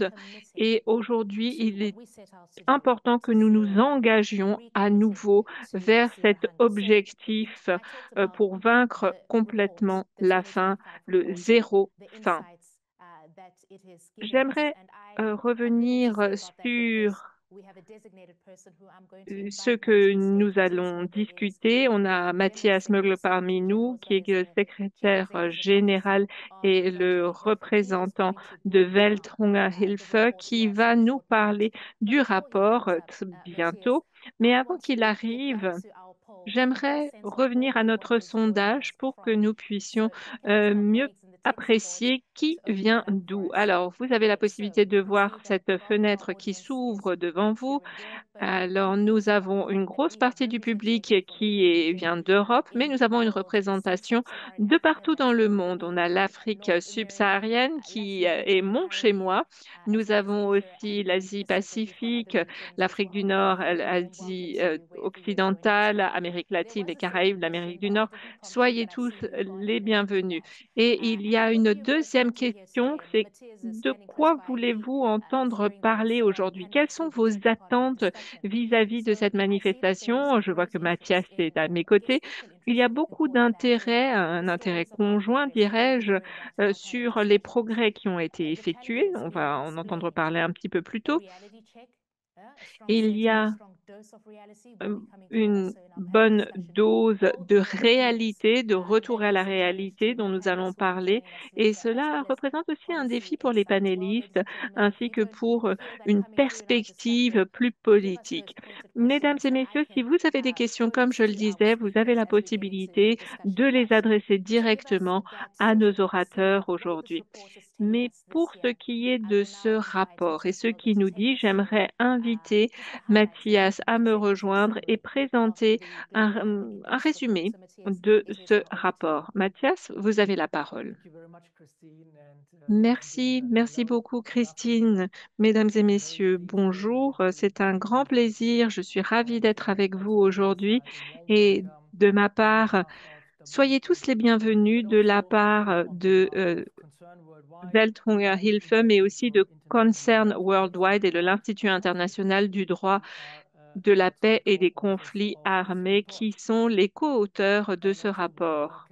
monde et aujourd'hui, il est important que nous nous engagions à nouveau vers cet objectif pour vaincre complètement la faim, le zéro faim. J'aimerais revenir sur Ce que nous allons discuter, on a Matthias Mögele parmi nous, qui est le secrétaire général et le représentant de Welthungerhilfe, qui va nous parler du rapport bientôt. Mais avant qu'il arrive, j'aimerais revenir à notre sondage pour que nous puissions mieux apprécier qui vient d'où. Alors, vous avez la possibilité de voir cette fenêtre qui s'ouvre devant vous. Alors, nous avons une grosse partie du public vient d'Europe, mais nous avons une représentation de partout dans le monde. On a l'Afrique subsaharienne qui est mon chez moi. Nous avons aussi l'Asie Pacifique, l'Afrique du Nord, l'Asie occidentale, Amérique latine, les Caraïbes, l'Amérique du Nord. Soyez tous les bienvenus. Et il y a une deuxième question, c'est de quoi voulez-vous entendre parler aujourd'hui? Quelles sont vos attentes vis-à-vis de cette manifestation? Je vois que Mathias est à mes côtés. Il y a beaucoup d'intérêt, un intérêt conjoint, dirais-je, sur les progrès qui ont été effectués. On va en entendre parler un petit peu plus tôt. Il y a une bonne dose de réalité, de retour à la réalité dont nous allons parler. Et cela représente aussi un défi pour les panélistes ainsi que pour une perspective plus politique. Mesdames et messieurs, si vous avez des questions, comme je le disais, vous avez la possibilité de les adresser directement à nos orateurs aujourd'hui. Mais pour ce qui est de ce rapport et ce qui nous dit, j'aimerais inviter Mathias à me rejoindre et présenter un résumé de ce rapport. Mathias, vous avez la parole. Merci beaucoup Christine. Mesdames et messieurs, bonjour. C'est un grand plaisir. Je suis ravie d'être avec vous aujourd'hui et de ma part, soyez tous les bienvenus de la part de Welthungerhilfe, mais aussi de Concern Worldwide et de l'Institut international du droit de la paix et des conflits armés qui sont les co-auteurs de ce rapport.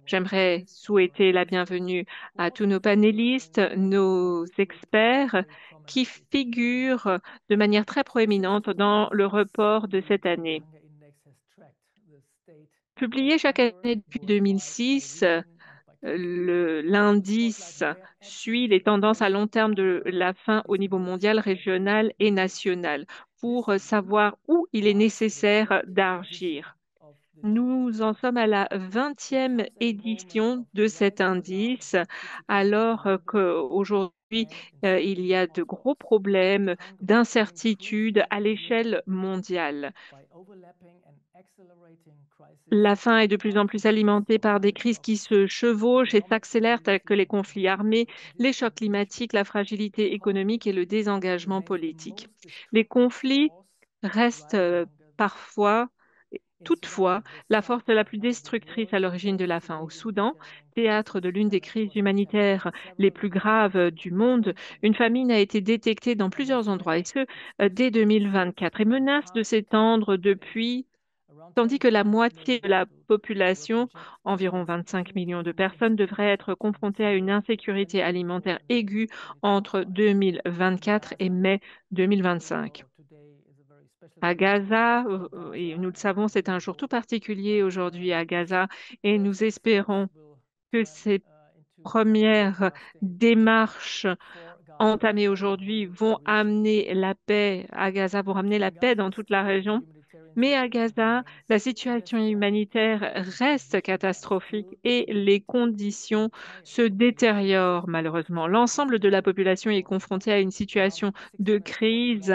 J'aimerais souhaiter la bienvenue à tous nos panélistes, nos experts qui figurent de manière très proéminente dans le report de cette année. Publié chaque année depuis 2006, l'indice suit les tendances à long terme de la faim au niveau mondial, régional et national pour savoir où il est nécessaire d'agir. Nous en sommes à la 20e édition de cet indice, alors qu'aujourd'hui, il y a de gros problèmes d'incertitude à l'échelle mondiale. La faim est de plus en plus alimentée par des crises qui se chevauchent et s'accélèrent, telles que les conflits armés, les chocs climatiques, la fragilité économique et le désengagement politique. Les conflits restent parfois, toutefois, la force la plus destructrice à l'origine de la faim. Au Soudan, théâtre de l'une des crises humanitaires les plus graves du monde, une famine a été détectée dans plusieurs endroits, et ce, dès 2024, et menace de s'étendre depuis tandis que la moitié de la population, environ 25 millions de personnes, devrait être confrontée à une insécurité alimentaire aiguë entre 2024 et mai 2025. À Gaza, et nous le savons, c'est un jour tout particulier aujourd'hui à Gaza, et nous espérons que ces premières démarches entamées aujourd'hui vont amener la paix à Gaza, vont ramener la paix dans toute la région. Mais à Gaza, la situation humanitaire reste catastrophique et les conditions se détériorent malheureusement. L'ensemble de la population est confrontée à une situation de crise.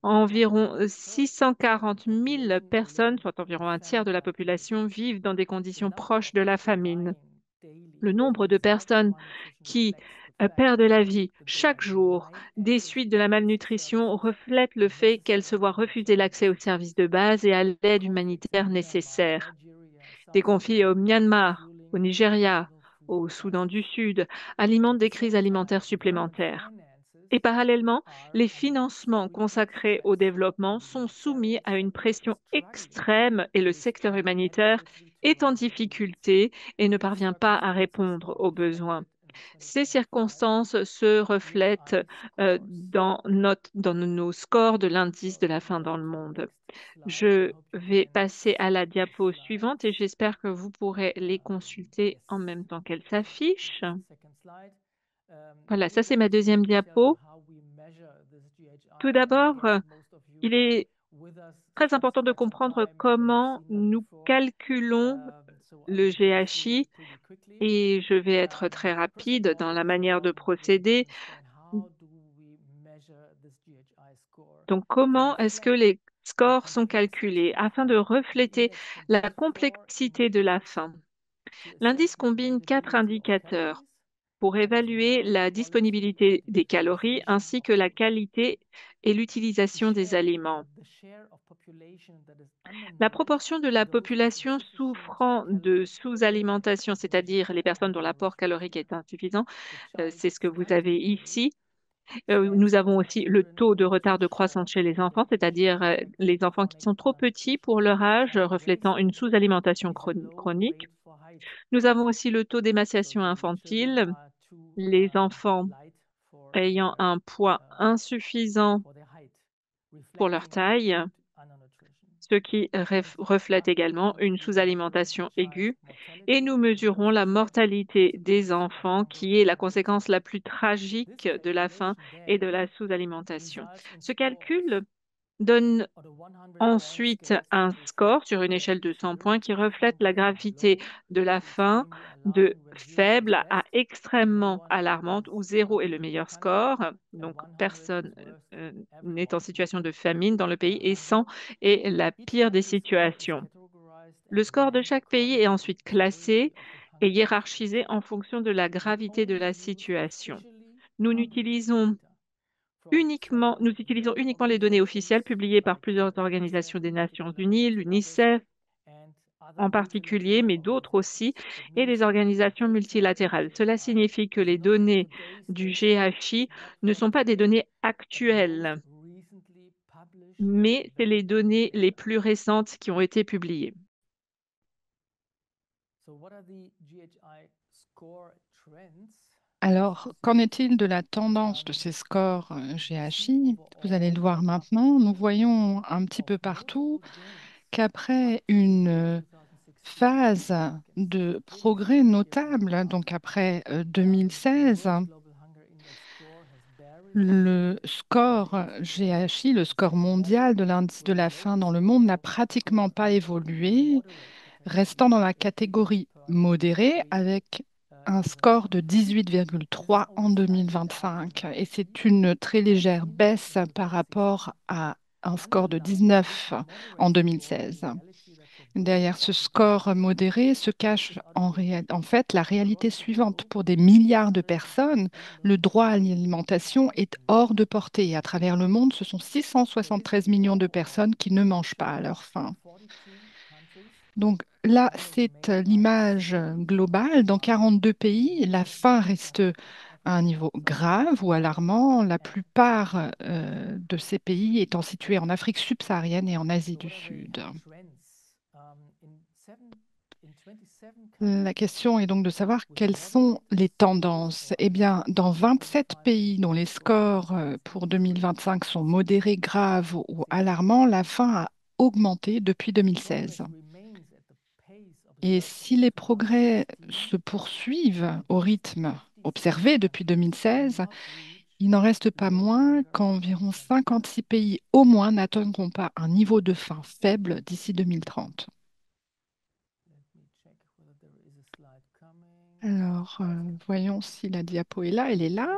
Environ 640 000 personnes, soit environ un tiers de la population, vivent dans des conditions proches de la famine. Le nombre de personnes qui perdent la vie chaque jour des suites de la malnutrition reflète le fait qu'elles se voient refuser l'accès aux services de base et à l'aide humanitaire nécessaire. Des conflits au Myanmar, au Nigeria, au Soudan du Sud alimentent des crises alimentaires supplémentaires. Et parallèlement, les financements consacrés au développement sont soumis à une pression extrême et le secteur humanitaire est en difficulté et ne parvient pas à répondre aux besoins. Ces circonstances se reflètent dans nos scores de l'indice de la faim dans le monde. Je vais passer à la diapo suivante et j'espère que vous pourrez les consulter en même temps qu'elles s'affichent. Voilà, ça c'est ma deuxième diapo. Tout d'abord, il est très important de comprendre comment nous calculons le GHI et je vais être très rapide dans la manière de procéder. Donc, comment est-ce que les scores sont calculés afin de refléter la complexité de la faim? L'indice combine quatre indicateurs pour évaluer la disponibilité des calories ainsi que la qualité et l'utilisation des aliments. La proportion de la population souffrant de sous-alimentation, c'est-à-dire les personnes dont l'apport calorique est insuffisant, c'est ce que vous avez ici. Nous avons aussi le taux de retard de croissance chez les enfants, c'est-à-dire les enfants qui sont trop petits pour leur âge, reflétant une sous-alimentation chronique. Nous avons aussi le taux d'émaciation infantile, les enfants ayant un poids insuffisant pour leur taille, ce qui reflète également une sous-alimentation aiguë. Et nous mesurons la mortalité des enfants, qui est la conséquence la plus tragique de la faim et de la sous-alimentation. Ce calcul donne ensuite un score sur une échelle de 100 points qui reflète la gravité de la faim de faible à extrêmement alarmante, où 0 est le meilleur score. Donc, personne n'est en situation de famine dans le pays et 100 est la pire des situations. Le score de chaque pays est ensuite classé et hiérarchisé en fonction de la gravité de la situation. Nous utilisons uniquement les données officielles publiées par plusieurs organisations des Nations Unies, l'UNICEF en particulier, mais d'autres aussi, et les organisations multilatérales. Cela signifie que les données du GHI ne sont pas des données actuelles, mais c'est les données les plus récentes qui ont été publiées. Alors, qu'en est-il de la tendance de ces scores GHI? Vous allez le voir maintenant. Nous voyons un petit peu partout qu'après une phase de progrès notable, donc après 2016, le score GHI, le score mondial de l'indice de la faim dans le monde, n'a pratiquement pas évolué, restant dans la catégorie modérée avec un score de 18,3 en 2025. Et c'est une très légère baisse par rapport à un score de 19 en 2016. Derrière ce score modéré se cache en fait la réalité suivante. Pour des milliards de personnes, le droit à l'alimentation est hors de portée. Et à travers le monde, ce sont 673 millions de personnes qui ne mangent pas à leur faim. Donc là, c'est l'image globale. Dans 42 pays, la faim reste à un niveau grave ou alarmant, la plupart de ces pays étant situés en Afrique subsaharienne et en Asie du Sud. La question est donc de savoir quelles sont les tendances. Eh bien, dans 27 pays dont les scores pour 2025 sont modérés, graves ou alarmants, la faim a augmenté depuis 2016. Et si les progrès se poursuivent au rythme observé depuis 2016, il n'en reste pas moins qu'environ 56 pays au moins n'atteindront pas un niveau de faim faible d'ici 2030. Alors, voyons si la diapo est là. Elle est là.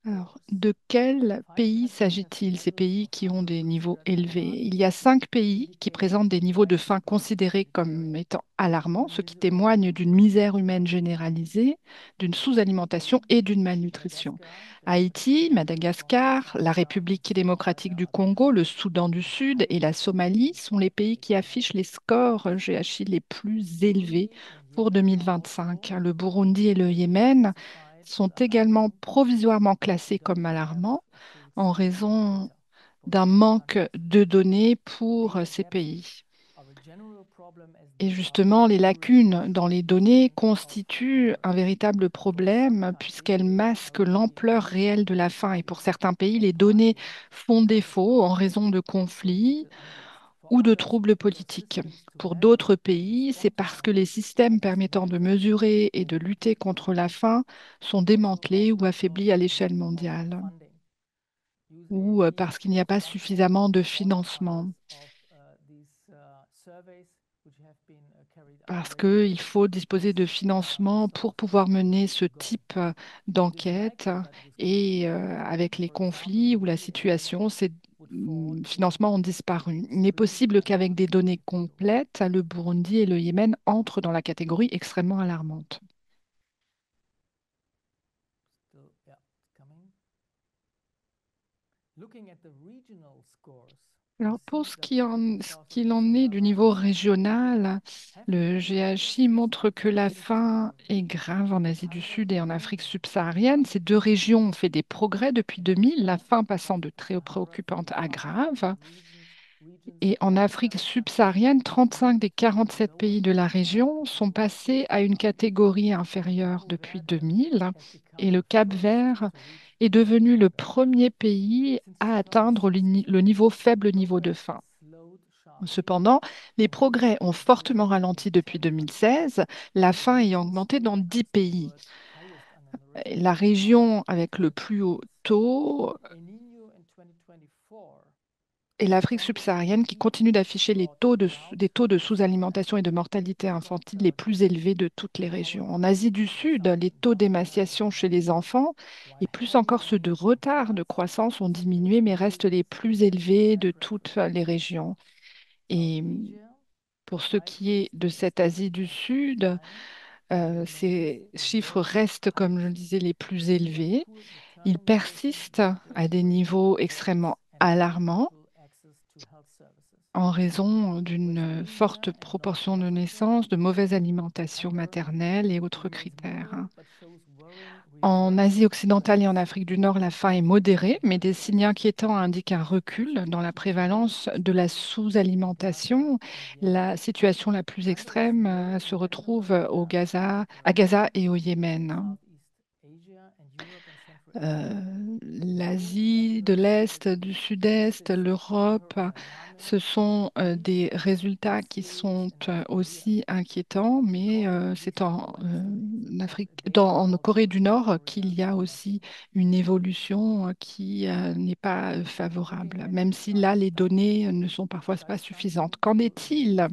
Alors, de quels pays s'agit-il, ces pays qui ont des niveaux élevés? Il y a 5 pays qui présentent des niveaux de faim considérés comme étant alarmants, ce qui témoigne d'une misère humaine généralisée, d'une sous-alimentation et d'une malnutrition. Haïti, Madagascar, la République démocratique du Congo, le Soudan du Sud et la Somalie sont les pays qui affichent les scores GHI les plus élevés pour 2025. Le Burundi et le Yémen sont également provisoirement classés comme alarmants en raison d'un manque de données pour ces pays. Et justement, les lacunes dans les données constituent un véritable problème puisqu'elles masquent l'ampleur réelle de la faim. Et pour certains pays, les données font défaut en raison de conflits ou de troubles politiques. Pour d'autres pays, c'est parce que les systèmes permettant de mesurer et de lutter contre la faim sont démantelés ou affaiblis à l'échelle mondiale, ou parce qu'il n'y a pas suffisamment de financement, parce qu'il faut disposer de financement pour pouvoir mener ce type d'enquête. Et avec les conflits ou la situation, ces financements ont disparu. Il n'est possible qu'avec des données complètes, le Burundi et le Yémen entrent dans la catégorie extrêmement alarmante. Alors, pour ce qu'il en est du niveau régional, le GHI montre que la faim est grave en Asie du Sud et en Afrique subsaharienne. Ces deux régions ont fait des progrès depuis 2000, la faim passant de très préoccupante à grave. Et en Afrique subsaharienne, 35 des 47 pays de la région sont passés à une catégorie inférieure depuis 2000. Et le Cap-Vert est devenu le premier pays à atteindre le niveau faible niveau de faim. Cependant, les progrès ont fortement ralenti depuis 2016, la faim ayant augmenté dans 10 pays. La région avec le plus haut taux est l'Afrique subsaharienne qui continue d'afficher des taux de sous-alimentation et de mortalité infantile les plus élevés de toutes les régions. En Asie du Sud, les taux d'émaciation chez les enfants et plus encore ceux de retard de croissance ont diminué mais restent les plus élevés de toutes les régions. Et pour ce qui est de cette Asie du Sud, ces chiffres restent, comme je le disais, les plus élevés. Ils persistent à des niveaux extrêmement alarmants en raison d'une forte proportion de naissances, de mauvaise alimentation maternelle et autres critères. En Asie occidentale et en Afrique du Nord, la faim est modérée, mais des signes inquiétants indiquent un recul dans la prévalence de la sous-alimentation. La situation la plus extrême se retrouve à Gaza et au Yémen. L'Asie de l'Est, du Sud-Est, l'Europe, ce sont des résultats qui sont aussi inquiétants, mais c'est en Corée du Nord qu'il y a aussi une évolution qui n'est pas favorable, même si là, les données ne sont parfois pas suffisantes. Qu'en est-il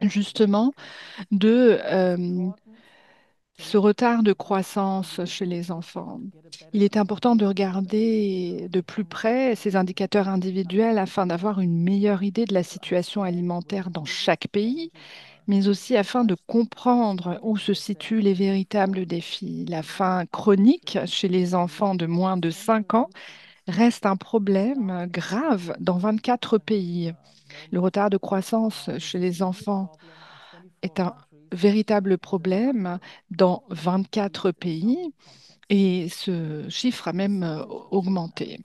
justement de ce retard de croissance chez les enfants? Il est important de regarder de plus près ces indicateurs individuels afin d'avoir une meilleure idée de la situation alimentaire dans chaque pays, mais aussi afin de comprendre où se situent les véritables défis. La faim chronique chez les enfants de moins de 5 ans reste un problème grave dans 24 pays. Le retard de croissance chez les enfants est un véritable problème dans 24 pays et ce chiffre a même augmenté.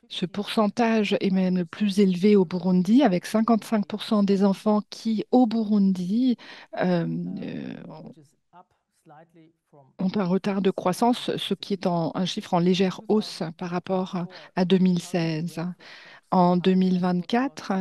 Ce pourcentage est même le plus élevé au Burundi, avec 55% des enfants qui, au Burundi, euh, euh, ont un retard de croissance, ce qui est un chiffre en légère hausse par rapport à 2016. En 2024,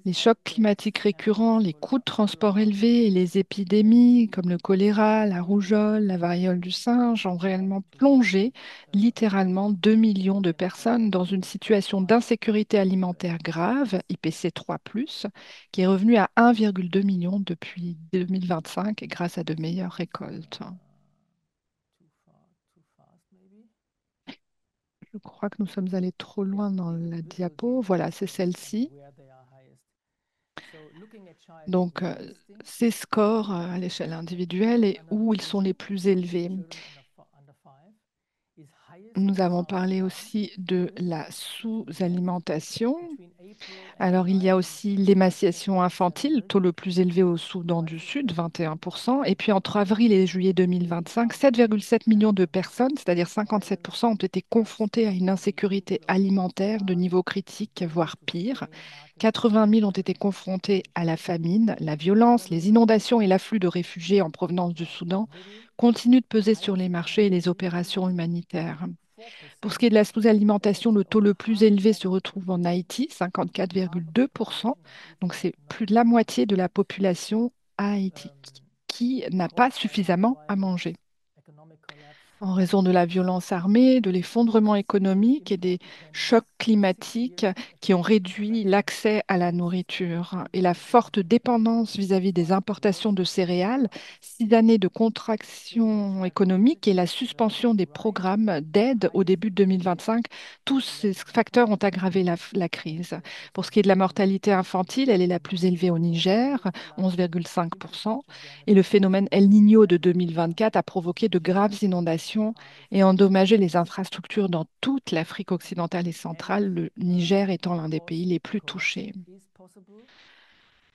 les chocs climatiques récurrents, les coûts de transport élevés et les épidémies comme le choléra, la rougeole, la variole du singe ont réellement plongé littéralement 2 millions de personnes dans une situation d'insécurité alimentaire grave, IPC 3+, qui est revenue à 1,2 million depuis 2025 grâce à de meilleures récoltes. Je crois que nous sommes allés trop loin dans la diapo. Voilà, c'est celle-ci. Donc, ces scores à l'échelle individuelle et où ils sont les plus élevés. Nous avons parlé aussi de la sous-alimentation. Alors, il y a aussi l'émaciation infantile, taux le plus élevé au Soudan du Sud, 21%. Et puis, entre avril et juillet 2025, 7,7 millions de personnes, c'est-à-dire 57%, ont été confrontées à une insécurité alimentaire de niveau critique, voire pire. 80 000 ont été confrontés à la famine. La violence, les inondations et l'afflux de réfugiés en provenance du Soudan continuent de peser sur les marchés et les opérations humanitaires. Pour ce qui est de la sous-alimentation, le taux le plus élevé se retrouve en Haïti, 54,2%. Donc c'est plus de la moitié de la population à Haïti qui n'a pas suffisamment à manger en raison de la violence armée, de l'effondrement économique et des chocs climatiques qui ont réduit l'accès à la nourriture et la forte dépendance vis-à-vis des importations de céréales, 6 années de contraction économique et la suspension des programmes d'aide au début de 2025, tous ces facteurs ont aggravé la crise. Pour ce qui est de la mortalité infantile, elle est la plus élevée au Niger, 11,5%, et le phénomène El Niño de 2024 a provoqué de graves inondations et endommagé les infrastructures dans toute l'Afrique occidentale et centrale, le Niger étant l'un des pays les plus touchés.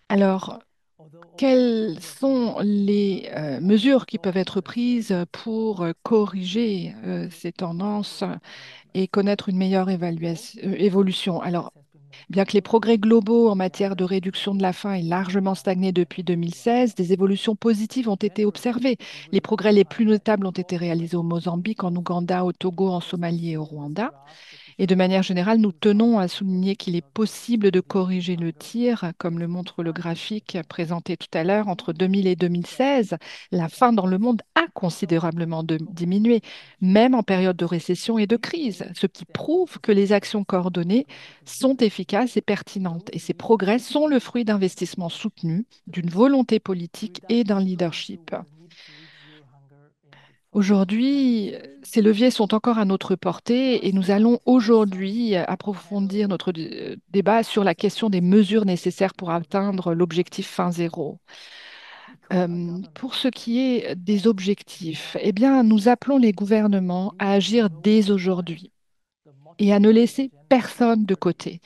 Alors, quelles sont les mesures qui peuvent être prises pour corriger ces tendances et connaître une meilleure évolution? Alors, bien que les progrès globaux en matière de réduction de la faim aient largement stagné depuis 2016, des évolutions positives ont été observées. Les progrès les plus notables ont été réalisés au Mozambique, en Ouganda, au Togo, en Somalie et au Rwanda. Et de manière générale, nous tenons à souligner qu'il est possible de corriger le tir, comme le montre le graphique présenté tout à l'heure. Entre 2000 et 2016, la faim dans le monde a considérablement diminué, même en période de récession et de crise, ce qui prouve que les actions coordonnées sont efficaces et pertinentes. Et ces progrès sont le fruit d'investissements soutenus, d'une volonté politique et d'un leadership. Aujourd'hui, ces leviers sont encore à notre portée et nous allons aujourd'hui approfondir notre débat sur la question des mesures nécessaires pour atteindre l'objectif fin zéro. Pour ce qui est des objectifs, eh bien, nous appelons les gouvernements à agir dès aujourd'hui et à ne laisser personne de côté.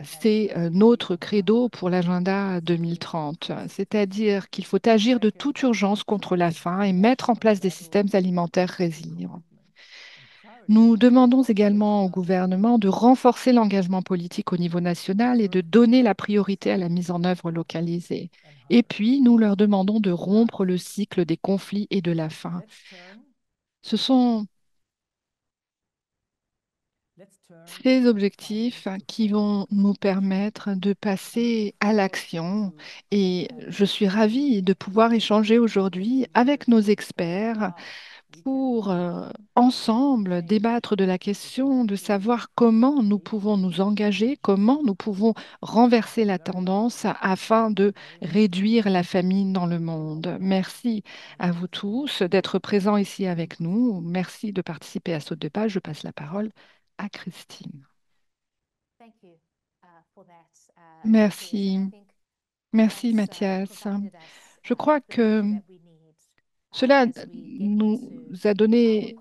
C'est notre credo pour l'agenda 2030, c'est-à-dire qu'il faut agir de toute urgence contre la faim et mettre en place des systèmes alimentaires résilients. Nous demandons également au gouvernement de renforcer l'engagement politique au niveau national et de donner la priorité à la mise en œuvre localisée. Et puis, nous leur demandons de rompre le cycle des conflits et de la faim. Ce sont ces objectifs qui vont nous permettre de passer à l'action. Et je suis ravie de pouvoir échanger aujourd'hui avec nos experts pour ensemble débattre de la question de savoir comment nous pouvons nous engager, comment nous pouvons renverser la tendance afin de réduire la famine dans le monde. Merci à vous tous d'être présents ici avec nous. Merci de participer à ce débat. Je passe la parole à Christine. Merci. Merci, Mathias. Je crois que cela nous a donné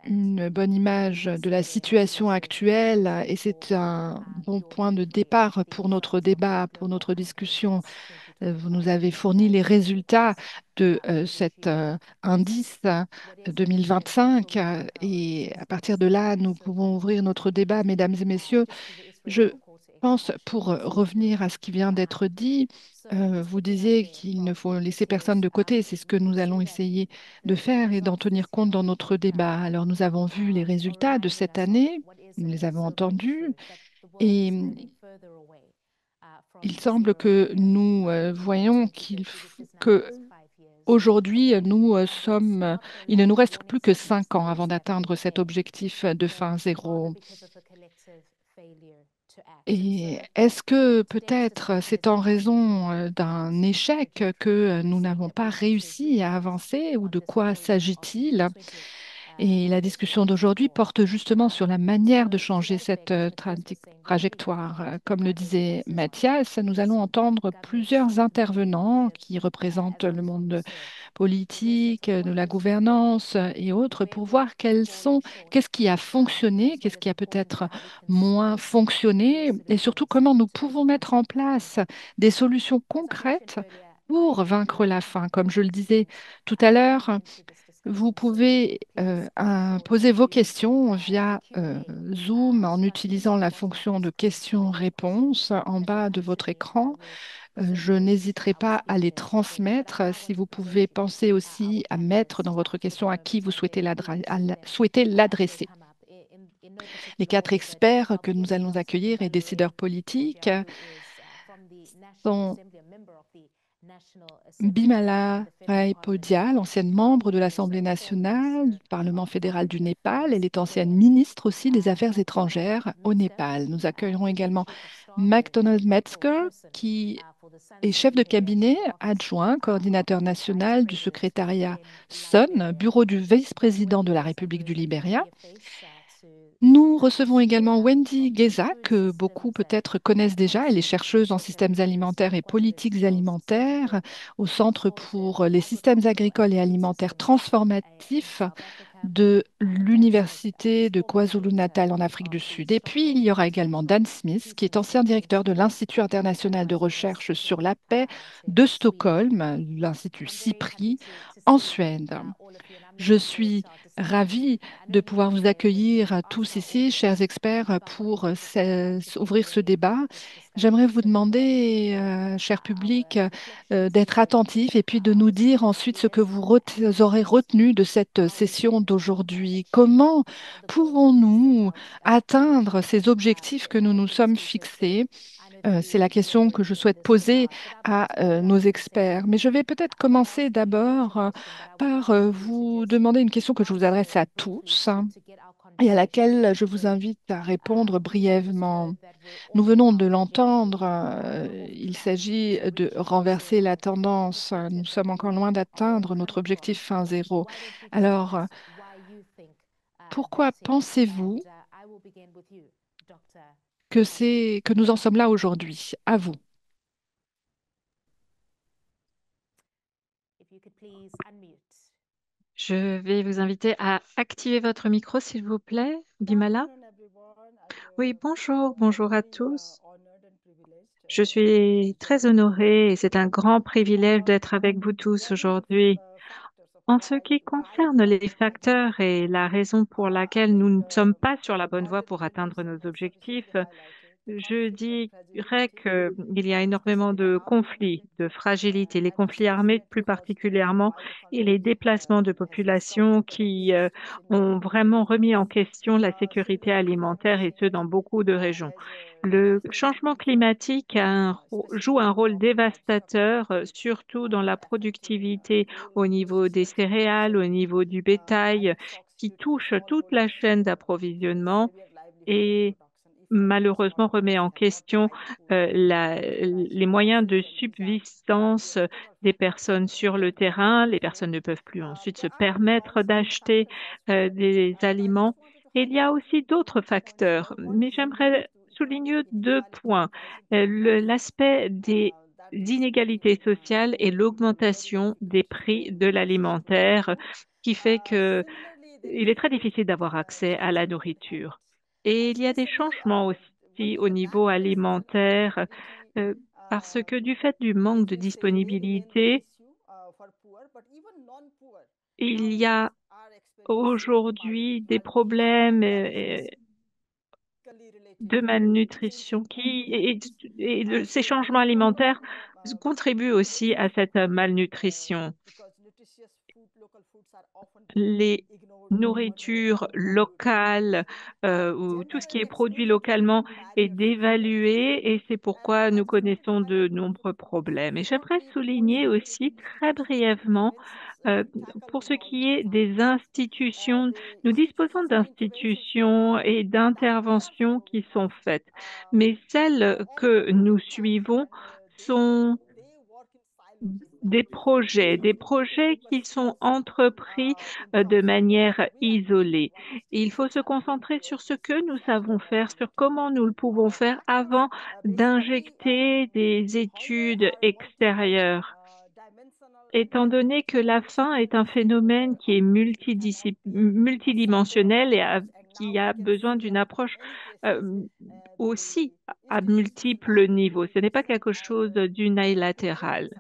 une bonne image de la situation actuelle et c'est un bon point de départ pour notre débat, pour notre discussion. Vous nous avez fourni les résultats de cet indice 2025 et à partir de là, nous pouvons ouvrir notre débat, mesdames et messieurs. Je pense, pour revenir à ce qui vient d'être dit, vous disiez qu'il ne faut laisser personne de côté. C'est ce que nous allons essayer de faire et d'en tenir compte dans notre débat. Alors, nous avons vu les résultats de cette année, nous les avons entendus, et il semble que nous voyons que aujourd'hui, il ne nous reste plus que 5 ans avant d'atteindre cet objectif de fin zéro. Et est-ce que peut-être c'est en raison d'un échec que nous n'avons pas réussi à avancer ou de quoi s'agit-il? Et la discussion d'aujourd'hui porte justement sur la manière de changer cette trajectoire. Comme le disait Mathias, nous allons entendre plusieurs intervenants qui représentent le monde politique, de la gouvernance et autres pour voir qu'est-ce qui a fonctionné, qu'est-ce qui a peut-être moins fonctionné et surtout comment nous pouvons mettre en place des solutions concrètes pour vaincre la faim. Comme je le disais tout à l'heure, vous pouvez poser vos questions via Zoom en utilisant la fonction de questions-réponses en bas de votre écran. Je n'hésiterai pas à les transmettre. Si vous pouvez penser aussi à mettre dans votre question à qui vous souhaitez souhaitez l'adresser. Les quatre experts que nous allons accueillir et décideurs politiques sont Bimala Raipodial, ancienne membre de l'Assemblée nationale du Parlement fédéral du Népal. Elle est ancienne ministre aussi des Affaires étrangères au Népal. Nous accueillerons également MacDonald Metzger, qui est chef de cabinet adjoint, coordinateur national du secrétariat SUN, bureau du vice-président de la République du Libéria. Nous recevons également Wendy Geza, que beaucoup peut-être connaissent déjà. Elle est chercheuse en systèmes alimentaires et politiques alimentaires au Centre pour les systèmes agricoles et alimentaires transformatifs de l'Université de KwaZulu-Natal en Afrique du Sud. Et puis, il y aura également Dan Smith, qui est ancien directeur de l'Institut international de recherche sur la paix de Stockholm, l'Institut CIPRI, en Suède. Je suis ravie de pouvoir vous accueillir tous ici, chers experts, pour ouvrir ce débat. J'aimerais vous demander, cher public, d'être attentif et puis de nous dire ensuite ce que vous aurez retenu de cette session d'aujourd'hui. Comment pouvons-nous atteindre ces objectifs que nous nous sommes fixés? C'est la question que je souhaite poser à nos experts. Mais je vais peut-être commencer d'abord par vous demander une question que je vous adresse à tous, hein, et à laquelle je vous invite à répondre brièvement. Nous venons de l'entendre, il s'agit de renverser la tendance. Nous sommes encore loin d'atteindre notre objectif fin zéro. Alors, pourquoi pensez-vous que nous en sommes là aujourd'hui? À vous. Je vais vous inviter à activer votre micro, s'il vous plaît, Bimala. Oui, bonjour à tous. Je suis très honorée et c'est un grand privilège d'être avec vous tous aujourd'hui. En ce qui concerne les facteurs et la raison pour laquelle nous ne sommes pas sur la bonne voie pour atteindre nos objectifs, je dirais qu'il y a énormément de conflits, de fragilités, les conflits armés plus particulièrement et les déplacements de population qui ont vraiment remis en question la sécurité alimentaire et ce dans beaucoup de régions. Le changement climatique joue un rôle dévastateur, surtout dans la productivité au niveau des céréales, au niveau du bétail, qui touche toute la chaîne d'approvisionnement et malheureusement remet en question les moyens de subsistance des personnes sur le terrain. Les personnes ne peuvent plus ensuite se permettre d'acheter des aliments. Et il y a aussi d'autres facteurs, mais j'aimerais souligner deux points. L'aspect des inégalités sociales et l'augmentation des prix de l'alimentaire qui fait que il est très difficile d'avoir accès à la nourriture. Et il y a des changements aussi au niveau alimentaire euh, parce que du fait du manque de disponibilité, il y a aujourd'hui des problèmes de malnutrition ces changements alimentaires contribuent aussi à cette malnutrition. Les nourritures locales ou tout ce qui est produit localement est dévalué et c'est pourquoi nous connaissons de nombreux problèmes. Et j'aimerais souligner aussi très brièvement euh, pour ce qui est des institutions, nous disposons d'institutions et d'interventions qui sont faites, mais celles que nous suivons sont des projets qui sont entrepris de manière isolée. Il faut se concentrer sur ce que nous savons faire, sur comment nous le pouvons faire avant d'injecter des études extérieures. Étant donné que la faim est un phénomène qui est multidimensionnel et qui a besoin d'une approche euh, aussi à multiples niveaux. Ce n'est pas quelque chose d'unilatéral.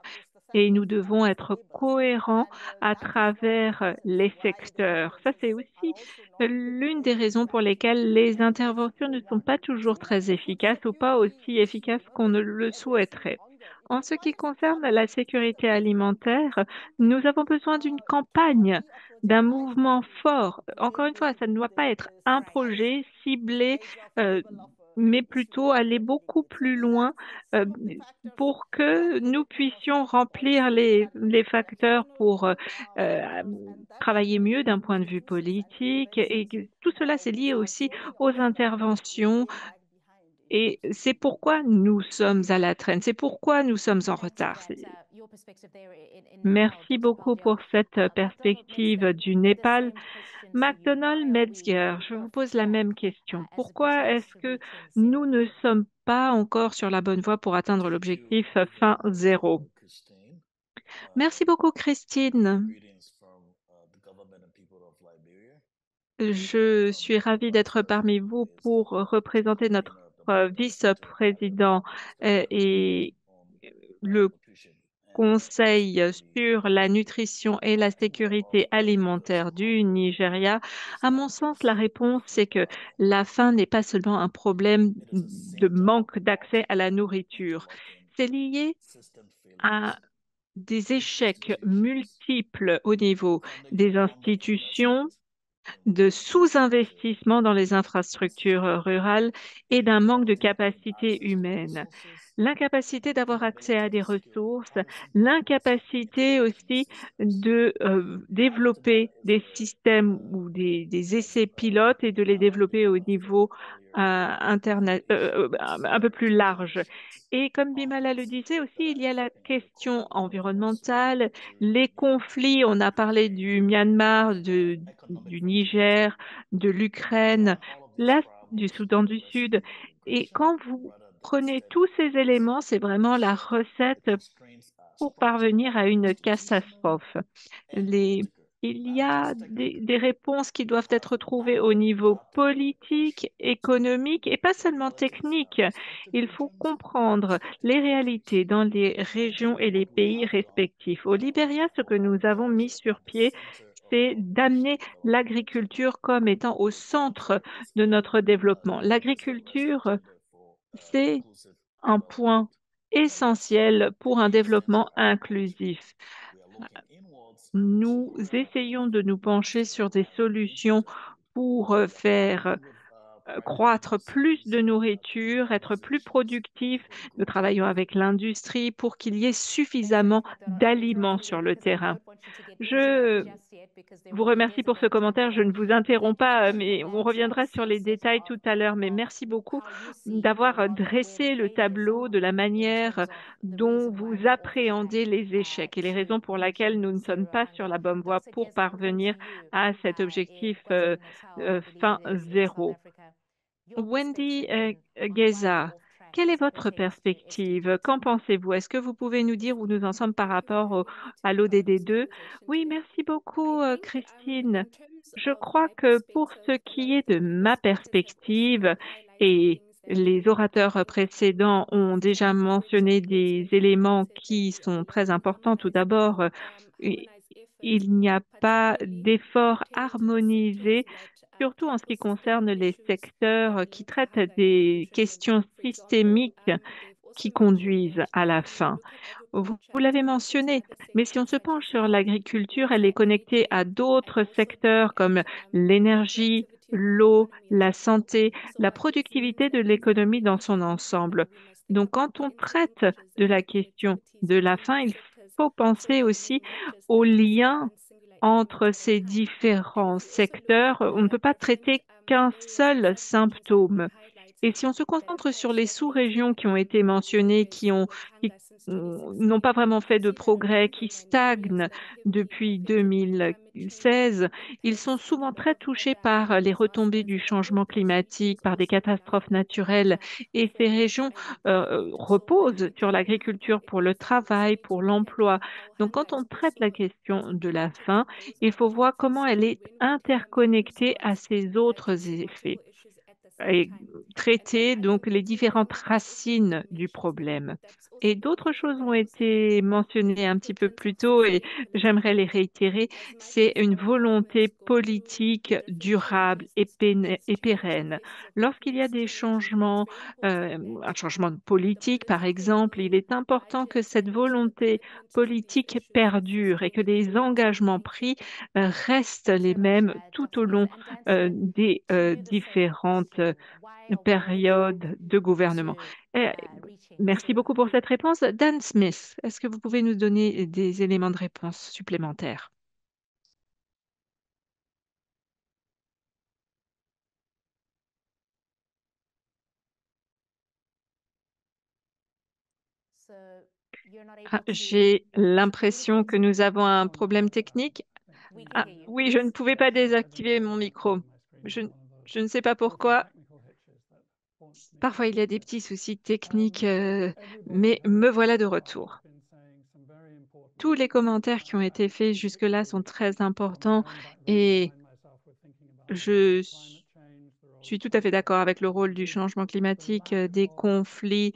Et nous devons être cohérents à travers les secteurs. Ça, c'est aussi l'une des raisons pour lesquelles les interventions ne sont pas toujours très efficaces ou pas aussi efficaces qu'on ne le souhaiterait. En ce qui concerne la sécurité alimentaire, nous avons besoin d'une campagne, d'un mouvement fort. Encore une fois, ça ne doit pas être un projet ciblé, euh, mais plutôt aller beaucoup plus loin euh, pour que nous puissions remplir les facteurs pour euh, travailler mieux d'un point de vue politique. Et que tout cela, c'est lié aussi aux interventions et c'est pourquoi nous sommes à la traîne, c'est pourquoi nous sommes en retard. Merci beaucoup pour cette perspective du Népal. McDonald Metzger, je vous pose la même question. Pourquoi est-ce que nous ne sommes pas encore sur la bonne voie pour atteindre l'objectif fin zéro? Merci beaucoup, Christine. Je suis ravie d'être parmi vous pour représenter notre vice-président et le Conseil sur la nutrition et la sécurité alimentaire du Nigeria. À mon sens, la réponse, c'est que la faim n'est pas seulement un problème de manque d'accès à la nourriture. C'est lié à des échecs multiples au niveau des institutions, de sous-investissement dans les infrastructures rurales et d'un manque de capacité humaine. L'incapacité d'avoir accès à des ressources, l'incapacité aussi de développer des systèmes ou des essais pilotes et de les développer au niveau un peu plus large. Et comme Bimala le disait aussi, il y a la question environnementale, les conflits, on a parlé du Myanmar, du Niger, de l'Ukraine, du Soudan du Sud. Et quand vous prenez tous ces éléments, c'est vraiment la recette pour parvenir à une catastrophe. Les- Il y a des réponses qui doivent être trouvées au niveau politique, économique et pas seulement technique. Il faut comprendre les réalités dans les régions et les pays respectifs. Au Libéria, ce que nous avons mis sur pied, c'est d'amener l'agriculture comme étant au centre de notre développement. L'agriculture, c'est un point essentiel pour un développement inclusif. Nous essayons de nous pencher sur des solutions pour faire croître plus de nourriture, être plus productif. Nous travaillons avec l'industrie pour qu'il y ait suffisamment d'aliments sur le terrain. Je vous remercie pour ce commentaire. Je ne vous interromps pas, mais on reviendra sur les détails tout à l'heure. Mais merci beaucoup d'avoir dressé le tableau de la manière dont vous appréhendez les échecs et les raisons pour lesquelles nous ne sommes pas sur la bonne voie pour parvenir à cet objectif fin zéro. Wendy Geza, quelle est votre perspective? Qu'en pensez-vous? Est-ce que vous pouvez nous dire où nous en sommes par rapport à l'ODD2? Oui, merci beaucoup, Christine. Je crois que pour ce qui est de ma perspective, et les orateurs précédents ont déjà mentionné des éléments qui sont très importants. Tout d'abord, i- il n'y a pas d'effort harmonisé surtout en ce qui concerne les secteurs qui traitent des questions systémiques qui conduisent à la faim. Vous l'avez mentionné, mais si on se penche sur l'agriculture, elle est connectée à d'autres secteurs comme l'énergie, l'eau, la santé, la productivité de l'économie dans son ensemble. Donc, quand on traite de la question de la faim, il faut penser aussi aux liens entre ces différents secteurs. On ne peut pas traiter qu'un seul symptôme. Et si on se concentre sur les sous-régions qui ont été mentionnées, qui n'ont pas vraiment fait de progrès, qui stagnent depuis 2016, ils sont souvent très touchés par les retombées du changement climatique, par des catastrophes naturelles. Et ces régions reposent sur l'agriculture pour le travail, pour l'emploi. Donc, quand on traite la question de la faim, il faut voir comment elle est interconnectée à ces autres effets et traiter donc les différentes racines du problème. Et d'autres choses ont été mentionnées un petit peu plus tôt et j'aimerais les réitérer. C'est une volonté politique durable et pérenne. Lorsqu'il y a des changements, un changement de politique par exemple, il est important que cette volonté politique perdure et que les engagements pris restent les mêmes tout au long des différentes période de gouvernement. Eh, Merci beaucoup pour cette réponse. Dan Smith, est-ce que vous pouvez nous donner des éléments de réponse supplémentaires? J'ai l'impression que nous avons un problème technique. Ah, oui, je ne pouvais pas désactiver mon micro. Je, je ne sais pas pourquoi. Parfois, il y a des petits soucis techniques, mais me voilà de retour. Tous les commentaires qui ont été faits jusque-là sont très importants et je suis tout à fait d'accord avec le rôle du changement climatique, des conflits,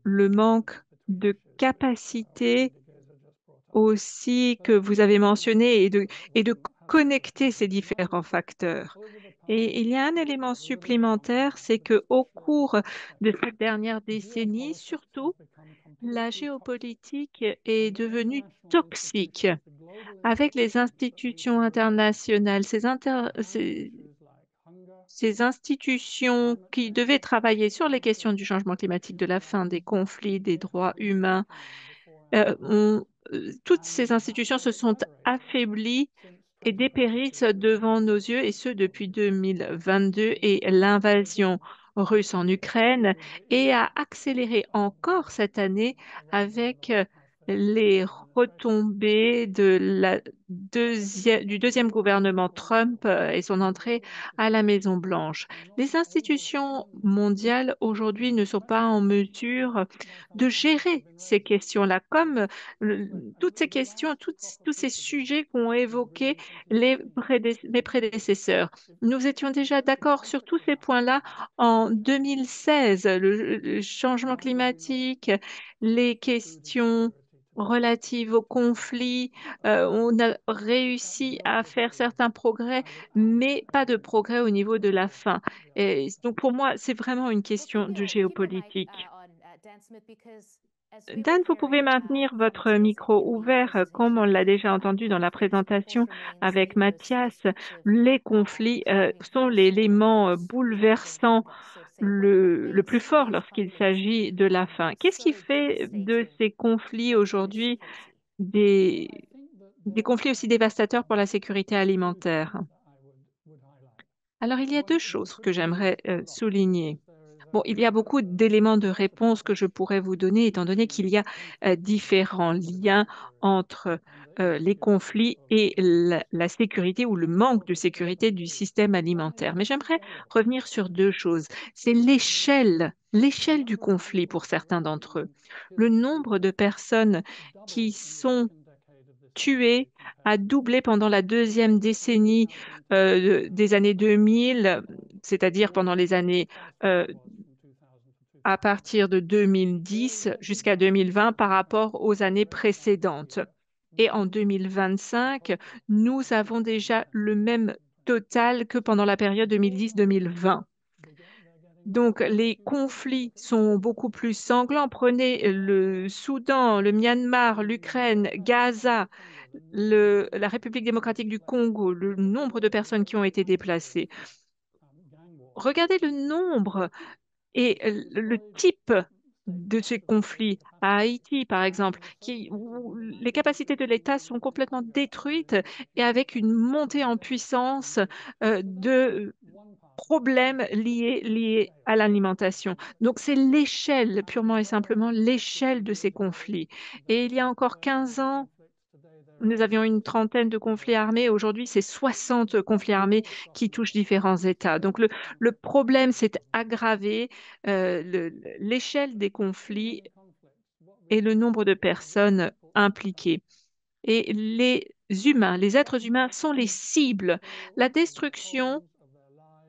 le manque de capacité aussi que vous avez mentionné et de connecter ces différents facteurs. Et il y a un élément supplémentaire, c'est que au cours de cette dernière décennie, surtout, la géopolitique est devenue toxique avec les institutions internationales, ces institutions qui devaient travailler sur les questions du changement climatique, de la fin des conflits, des droits humains, toutes ces institutions se sont affaiblies et dépérissent devant nos yeux, et ce depuis 2022 et l'invasion russe en Ukraine, et a accéléré encore cette année avec les retombées du deuxième gouvernement Trump et son entrée à la Maison-Blanche. Les institutions mondiales aujourd'hui ne sont pas en mesure de gérer ces questions-là, comme le- toutes ces questions, tous ces sujets qu'ont évoqués mes prédécesseurs. Nous étions déjà d'accord sur tous ces points-là en 2016, le changement climatique, les questions relatives aux conflits. On a réussi à faire certains progrès, mais pas de progrès au niveau de la fin. Et donc pour moi, c'est vraiment une question de géopolitique. Dan, vous pouvez maintenir votre micro ouvert, comme on l'a déjà entendu dans la présentation avec Mathias. Les conflits sont l'élément bouleversant le plus fort lorsqu'il s'agit de la faim. Qu'est-ce qui fait de ces conflits aujourd'hui des, des conflits aussi dévastateurs pour la sécurité alimentaire? Alors, il y a deux choses que j'aimerais souligner. Bon, il y a beaucoup d'éléments de réponse que je pourrais vous donner, étant donné qu'il y a différents liens entre les conflits et la sécurité ou le manque de sécurité du système alimentaire. Mais j'aimerais revenir sur deux choses. C'est l'échelle du conflit pour certains d'entre eux. Le nombre de personnes qui sont tuées a doublé pendant la deuxième décennie des années 2000, c'est-à-dire pendant les années à partir de 2010 jusqu'à 2020 par rapport aux années précédentes. Et en 2025, nous avons déjà le même total que pendant la période 2010-2020. Donc, les conflits sont beaucoup plus sanglants. Prenez le Soudan, le Myanmar, l'Ukraine, Gaza, la République démocratique du Congo, le nombre de personnes qui ont été déplacées. Regardez le nombre et le type de ces conflits à Haïti, par exemple, où les capacités de l'État sont complètement détruites et avec une montée en puissance de problèmes liés à l'alimentation. Donc c'est l'échelle, purement et simplement l'échelle de ces conflits. Et il y a encore 15 ans, nous avions une trentaine de conflits armés. Aujourd'hui, c'est 60 conflits armés qui touchent différents États. Donc le problème s'est aggravé, l'échelle des conflits et le nombre de personnes impliquées. Et les êtres humains sont les cibles. La destruction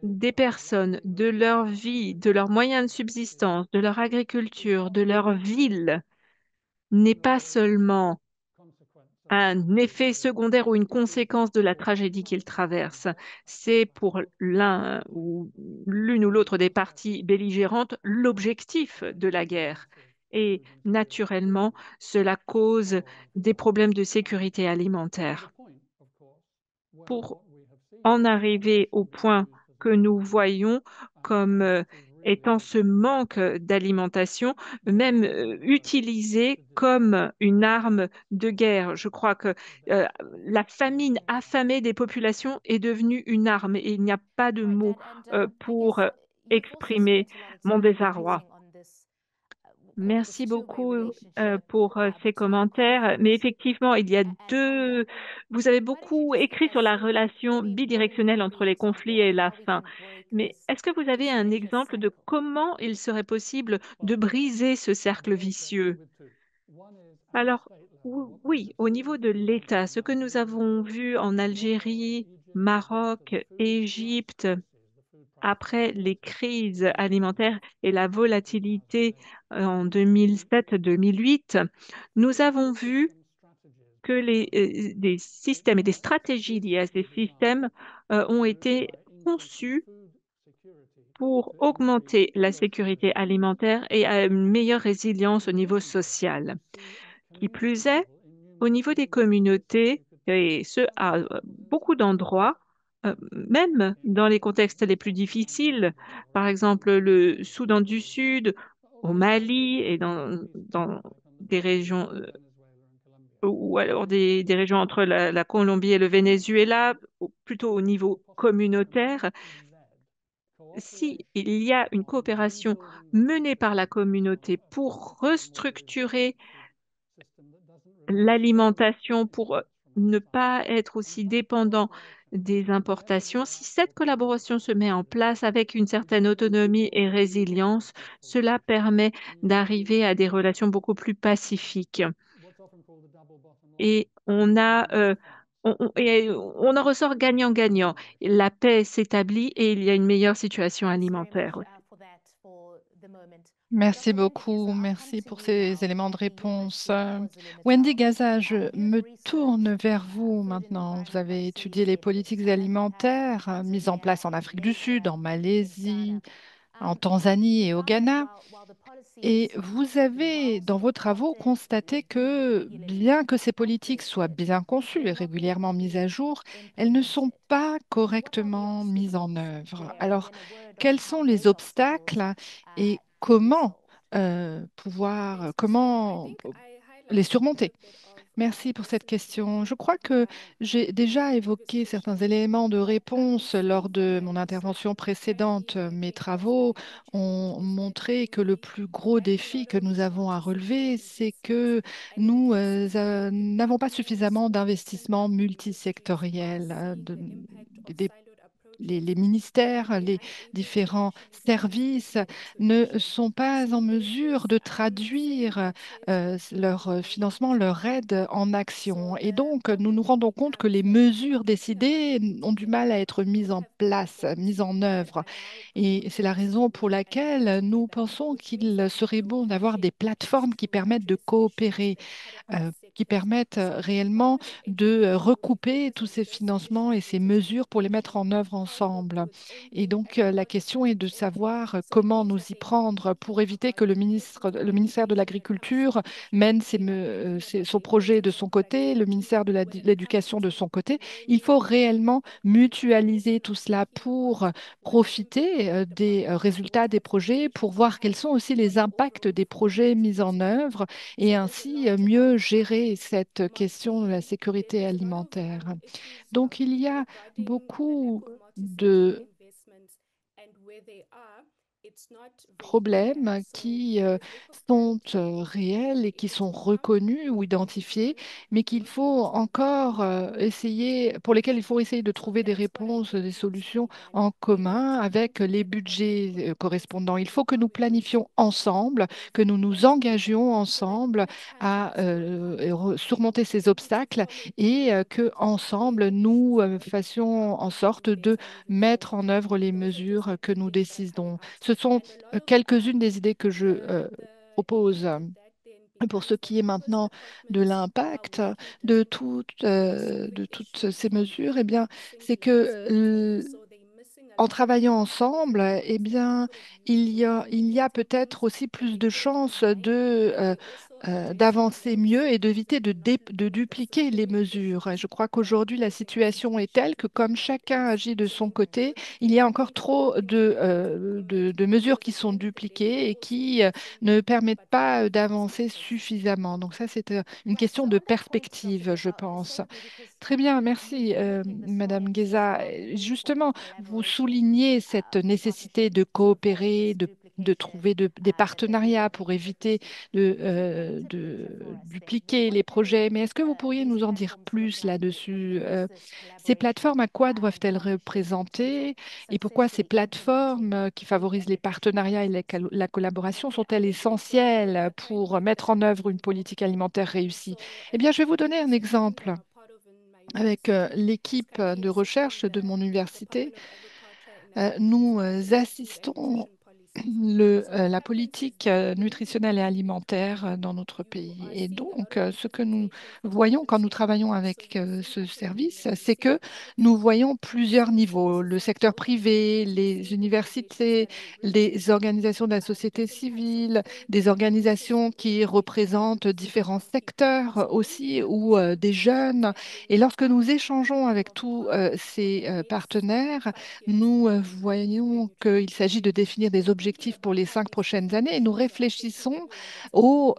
des personnes, de leur vie, de leurs moyens de subsistance, de leur agriculture, de leur ville, n'est pas seulement un effet secondaire ou une conséquence de la tragédie qu'ils traversent. C'est pour l'un ou l'une ou l'autre des parties belligérantes l'objectif de la guerre. Et naturellement, cela cause des problèmes de sécurité alimentaire. Pour en arriver au point que nous voyons comme étant ce manque d'alimentation, même utilisé comme une arme de guerre. Je crois que euh, la famine affamée des populations est devenue une arme et il n'y a pas de mots pour exprimer mon désarroi. Merci beaucoup pour ces commentaires. Mais effectivement, il y a deux. Vous avez beaucoup écrit sur la relation bidirectionnelle entre les conflits et la faim. Mais est-ce que vous avez un exemple de comment il serait possible de briser ce cercle vicieux? Alors, oui, au niveau de l'État, ce que nous avons vu en Algérie, Maroc, Égypte, après les crises alimentaires et la volatilité en 2007-2008, nous avons vu que des systèmes et des stratégies liées à ces systèmes ont été conçus pour augmenter la sécurité alimentaire et une meilleure résilience au niveau social. Qui plus est, au niveau des communautés, et ce à beaucoup d'endroits, même dans les contextes les plus difficiles, par exemple le Soudan du Sud, au Mali et dans des régions, ou alors des régions entre la Colombie et le Venezuela, plutôt au niveau communautaire, si il y a une coopération menée par la communauté pour restructurer l'alimentation pour ne pas être aussi dépendant des importations. Si cette collaboration se met en place avec une certaine autonomie et résilience, cela permet d'arriver à des relations beaucoup plus pacifiques. Et on en ressort gagnant-gagnant. La paix s'établit et il y a une meilleure situation alimentaire aussi. Merci beaucoup, merci pour ces éléments de réponse. Wendy Gaza, je me tourne vers vous maintenant. Vous avez étudié les politiques alimentaires mises en place en Afrique du Sud, en Malaisie, en Tanzanie et au Ghana. Et vous avez, dans vos travaux, constaté que, bien que ces politiques soient bien conçues et régulièrement mises à jour, elles ne sont pas correctement mises en œuvre. Alors, quels sont les obstacles et comment les surmonter? Merci pour cette question. Je crois que j'ai déjà évoqué certains éléments de réponse lors de mon intervention précédente. Mes travaux ont montré que le plus gros défi que nous avons à relever, c'est que nous n'avons pas suffisamment d'investissements multisectoriels, des les ministères, les différents services ne sont pas en mesure de traduire leur financement, leur aide en action. Et donc, nous nous rendons compte que les mesures décidées ont du mal à être mises en place, mises en œuvre. Et c'est la raison pour laquelle nous pensons qu'il serait bon d'avoir des plateformes qui permettent de coopérer, qui permettent réellement de recouper tous ces financements et ces mesures pour les mettre en œuvre ensemble. Et donc, la question est de savoir comment nous y prendre pour éviter que le ministère de l'Agriculture mène son projet de son côté, le ministère de l'Éducation de son côté. Il faut réellement mutualiser tout cela pour profiter des résultats des projets, pour voir quels sont aussi les impacts des projets mis en œuvre et ainsi mieux gérer cette question de la sécurité alimentaire. Donc, il y a beaucoup de problèmes qui sont réels et qui sont reconnus ou identifiés, mais qu'il faut encore essayer, pour lesquels il faut essayer de trouver des réponses, des solutions en commun avec les budgets correspondants. Il faut que nous planifions ensemble, que nous nous engagions ensemble à surmonter ces obstacles et que ensemble nous fassions en sorte de mettre en œuvre les mesures que nous décidons. Ce sont quelques-unes des idées que je propose. Pour ce qui est maintenant de l'impact de toutes ces mesures, eh bien, c'est que en travaillant ensemble, eh bien, il y a peut-être aussi plus de chances d'avancer mieux et d'éviter de dupliquer les mesures. Et je crois qu'aujourd'hui, la situation est telle que comme chacun agit de son côté, il y a encore trop de mesures qui sont dupliquées et qui ne permettent pas d'avancer suffisamment. Donc ça, c'est une question de perspective, je pense. Très bien, merci, Madame Guéza. Justement, vous soulignez cette nécessité de coopérer, de trouver des partenariats pour éviter de dupliquer les projets. Mais est-ce que vous pourriez nous en dire plus là-dessus? Ces plateformes, à quoi doivent-elles représenter et pourquoi ces plateformes qui favorisent les partenariats et la collaboration sont-elles essentielles pour mettre en œuvre une politique alimentaire réussie? Eh bien, je vais vous donner un exemple. Avec l'équipe de recherche de mon université, nous assistons la politique nutritionnelle et alimentaire dans notre pays. Et donc, ce que nous voyons quand nous travaillons avec ce service, c'est que nous voyons plusieurs niveaux, le secteur privé, les universités, les organisations de la société civile, des organisations qui représentent différents secteurs aussi, ou des jeunes. Et lorsque nous échangeons avec tous ces partenaires, nous voyons qu'il s'agit de définir des objectifs pour les 5 prochaines années et nous réfléchissons au,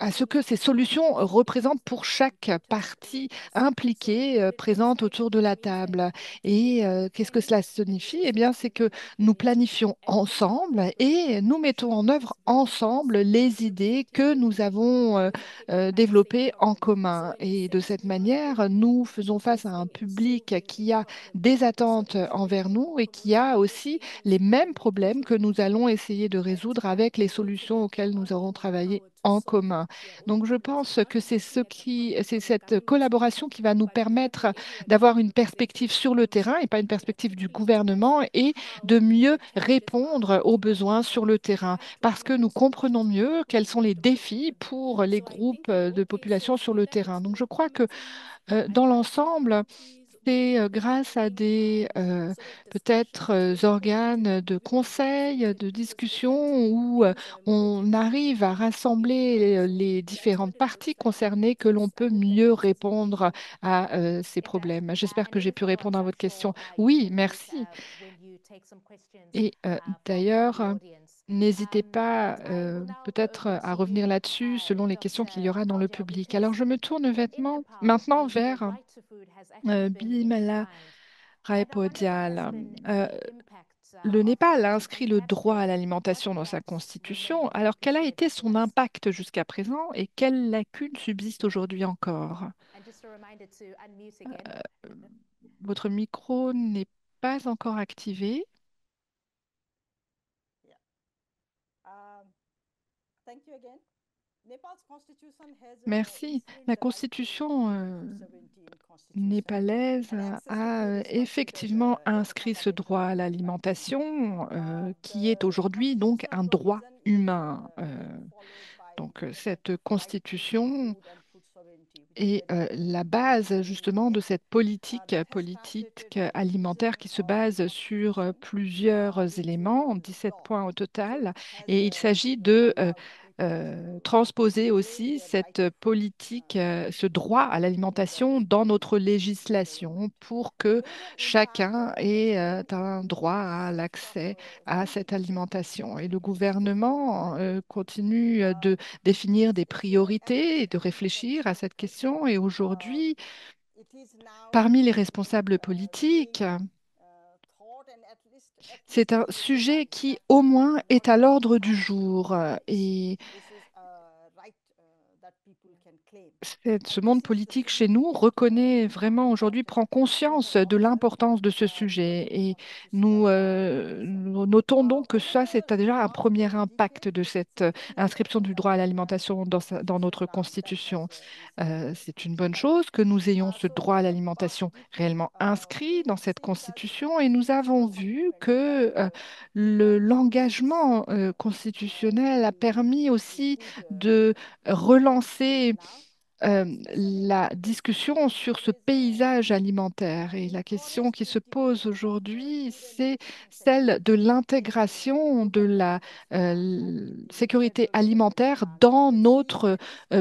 à ce que ces solutions représentent pour chaque partie impliquée présente autour de la table. Et qu'est-ce que cela signifie? Eh bien, c'est que nous planifions ensemble et nous mettons en œuvre ensemble les idées que nous avons développées en commun. Et de cette manière, nous faisons face à un public qui a des attentes envers nous et qui a aussi les mêmes problèmes que nous allons essayer de résoudre avec les solutions auxquelles nous aurons travaillé en commun. Donc, je pense que c'est cette collaboration qui va nous permettre d'avoir une perspective sur le terrain et pas une perspective du gouvernement et de mieux répondre aux besoins sur le terrain parce que nous comprenons mieux quels sont les défis pour les groupes de population sur le terrain. Donc, je crois que dans l'ensemble, c'est grâce à des peut-être organes de conseil, de discussion où on arrive à rassembler les différentes parties concernées que l'on peut mieux répondre à ces problèmes. J'espère que j'ai pu répondre à votre question. Oui, merci. Et d'ailleurs, n'hésitez pas peut-être à revenir là-dessus selon les questions qu'il y aura dans le public. Alors, je me tourne maintenant vers Bimala Raipodial. Euh, le Népal a inscrit le droit à l'alimentation dans sa constitution. Alors, quel a été son impact jusqu'à présent et quelles lacunes subsistent aujourd'hui encore? Votre micro n'est pas encore activé. Merci. La constitution népalaise a effectivement inscrit ce droit à l'alimentation, qui est aujourd'hui donc un droit humain. Donc cette constitution est la base justement de cette politique alimentaire qui se base sur plusieurs éléments, 17 points au total, et il s'agit de transposer aussi cette politique, ce droit à l'alimentation dans notre législation pour que chacun ait un droit à l'accès à cette alimentation. Et le gouvernement continue de définir des priorités et de réfléchir à cette question. Et aujourd'hui, parmi les responsables politiques, C'est un sujet qui, au moins, est à l'ordre du jour. Et ce monde politique chez nous reconnaît vraiment aujourd'hui, prend conscience de l'importance de ce sujet. Et nous notons donc que ça, c'est déjà un premier impact de cette inscription du droit à l'alimentation dans notre Constitution. C'est une bonne chose que nous ayons ce droit à l'alimentation réellement inscrit dans cette Constitution et nous avons vu que l'engagement constitutionnel a permis aussi de relancer la discussion sur ce paysage alimentaire. Et la question qui se pose aujourd'hui, c'est celle de l'intégration de la sécurité alimentaire dans notre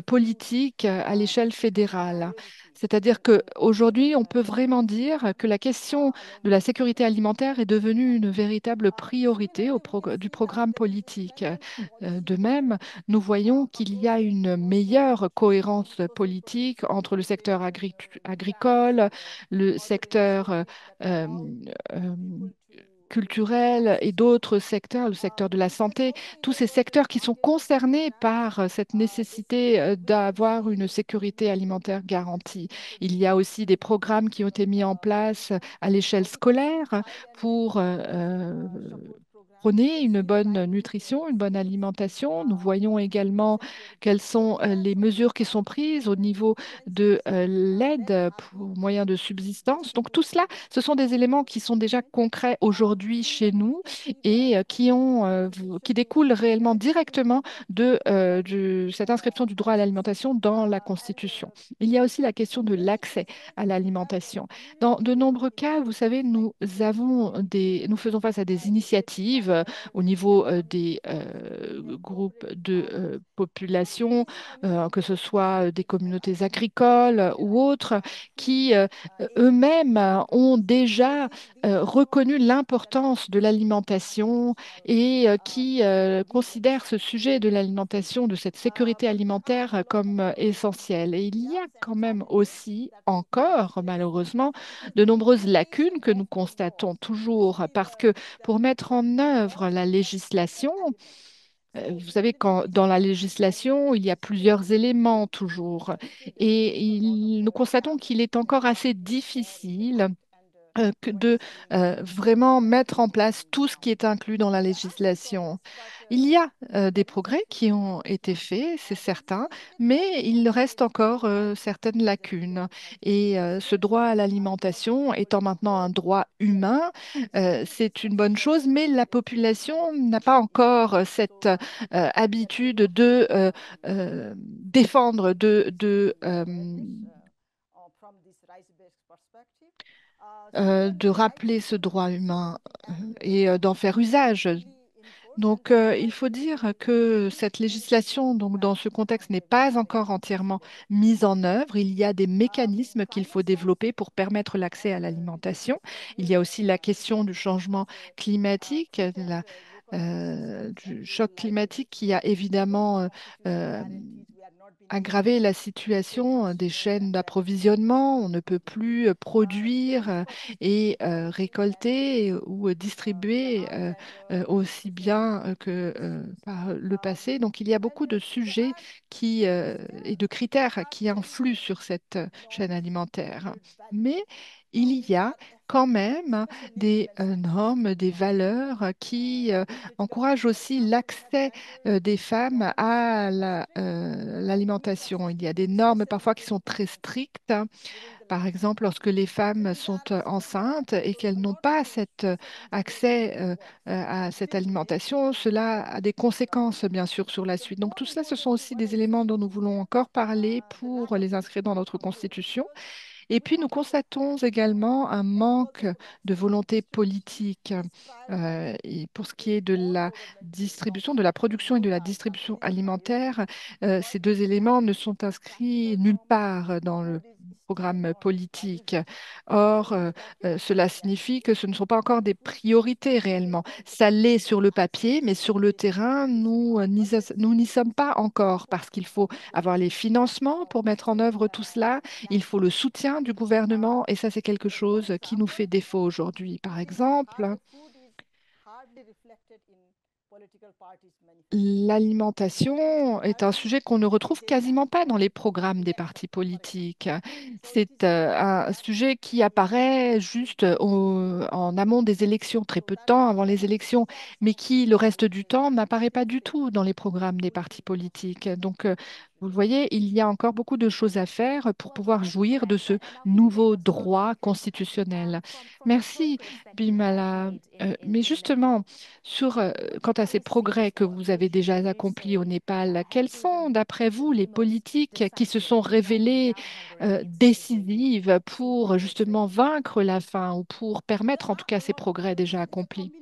politique à l'échelle fédérale. C'est-à-dire qu'aujourd'hui, on peut vraiment dire que la question de la sécurité alimentaire est devenue une véritable priorité du programme politique. De même, nous voyons qu'il y a une meilleure cohérence politique entre le secteur agricole, le secteur euh, euh, culturel et d'autres secteurs, le secteur de la santé, tous ces secteurs qui sont concernés par cette nécessité d'avoir une sécurité alimentaire garantie. Il y a aussi des programmes qui ont été mis en place à l'échelle scolaire pour prôner une bonne nutrition, une bonne alimentation. Nous voyons également quelles sont les mesures qui sont prises au niveau de l'aide pour moyen de subsistance. Donc tout cela, ce sont des éléments qui sont déjà concrets aujourd'hui chez nous et qui découlent réellement directement de cette inscription du droit à l'alimentation dans la Constitution. Il y a aussi la question de l'accès à l'alimentation. Dans de nombreux cas, vous savez, nous faisons face à des initiatives au niveau des groupes de population, que ce soit des communautés agricoles ou autres, qui eux-mêmes ont déjà reconnu l'importance de l'alimentation et qui considèrent ce sujet de l'alimentation, de cette sécurité alimentaire comme essentiel. Et il y a quand même aussi encore, malheureusement, de nombreuses lacunes que nous constatons toujours parce que pour mettre en œuvre la législation, vous savez, dans la législation, il y a plusieurs éléments toujours. Et nous constatons qu'il est encore assez difficile que de vraiment mettre en place tout ce qui est inclus dans la législation. Il y a des progrès qui ont été faits, c'est certain, mais il reste encore certaines lacunes. Et ce droit à l'alimentation étant maintenant un droit humain, c'est une bonne chose, mais la population n'a pas encore cette habitude de défendre, de rappeler ce droit humain et d'en faire usage. Donc, il faut dire que cette législation, donc, dans ce contexte, n'est pas encore entièrement mise en œuvre. Il y a des mécanismes qu'il faut développer pour permettre l'accès à l'alimentation. Il y a aussi la question du changement climatique, du choc climatique qui a évidemment euh, aggraver la situation des chaînes d'approvisionnement. On ne peut plus produire et récolter ou distribuer aussi bien que par le passé. Donc, il y a beaucoup de sujets et de critères qui influent sur cette chaîne alimentaire. Mais il y a quand même des normes, des valeurs qui encouragent aussi l'accès des femmes à l'alimentation. Il y a des normes parfois qui sont très strictes. Par exemple, lorsque les femmes sont enceintes et qu'elles n'ont pas cet accès à cette alimentation, cela a des conséquences, bien sûr, sur la suite. Donc, tout cela, ce sont aussi des éléments dont nous voulons encore parler pour les inscrire dans notre Constitution. Et puis, nous constatons également un manque de volonté politique et pour ce qui est de la distribution, de la production et de la distribution alimentaire. Ces deux éléments ne sont inscrits nulle part dans le programme politique. Or, cela signifie que ce ne sont pas encore des priorités réellement. Ça l'est sur le papier, mais sur le terrain, nous n'y sommes pas encore parce qu'il faut avoir les financements pour mettre en œuvre tout cela. Il faut le soutien du gouvernement et ça, c'est quelque chose qui nous fait défaut aujourd'hui. Par exemple, L'alimentation est un sujet qu'on ne retrouve quasiment pas dans les programmes des partis politiques. C'est un sujet qui apparaît juste en amont des élections, très peu de temps avant les élections, mais qui, le reste du temps, n'apparaît pas du tout dans les programmes des partis politiques. Donc, vous le voyez, il y a encore beaucoup de choses à faire pour pouvoir jouir de ce nouveau droit constitutionnel. Merci, Bimala. Mais justement, quant à ces progrès que vous avez déjà accomplis au Népal, quelles sont, d'après vous, les politiques qui se sont révélées décisives pour justement vaincre la faim ou pour permettre en tout cas ces progrès déjà accomplis?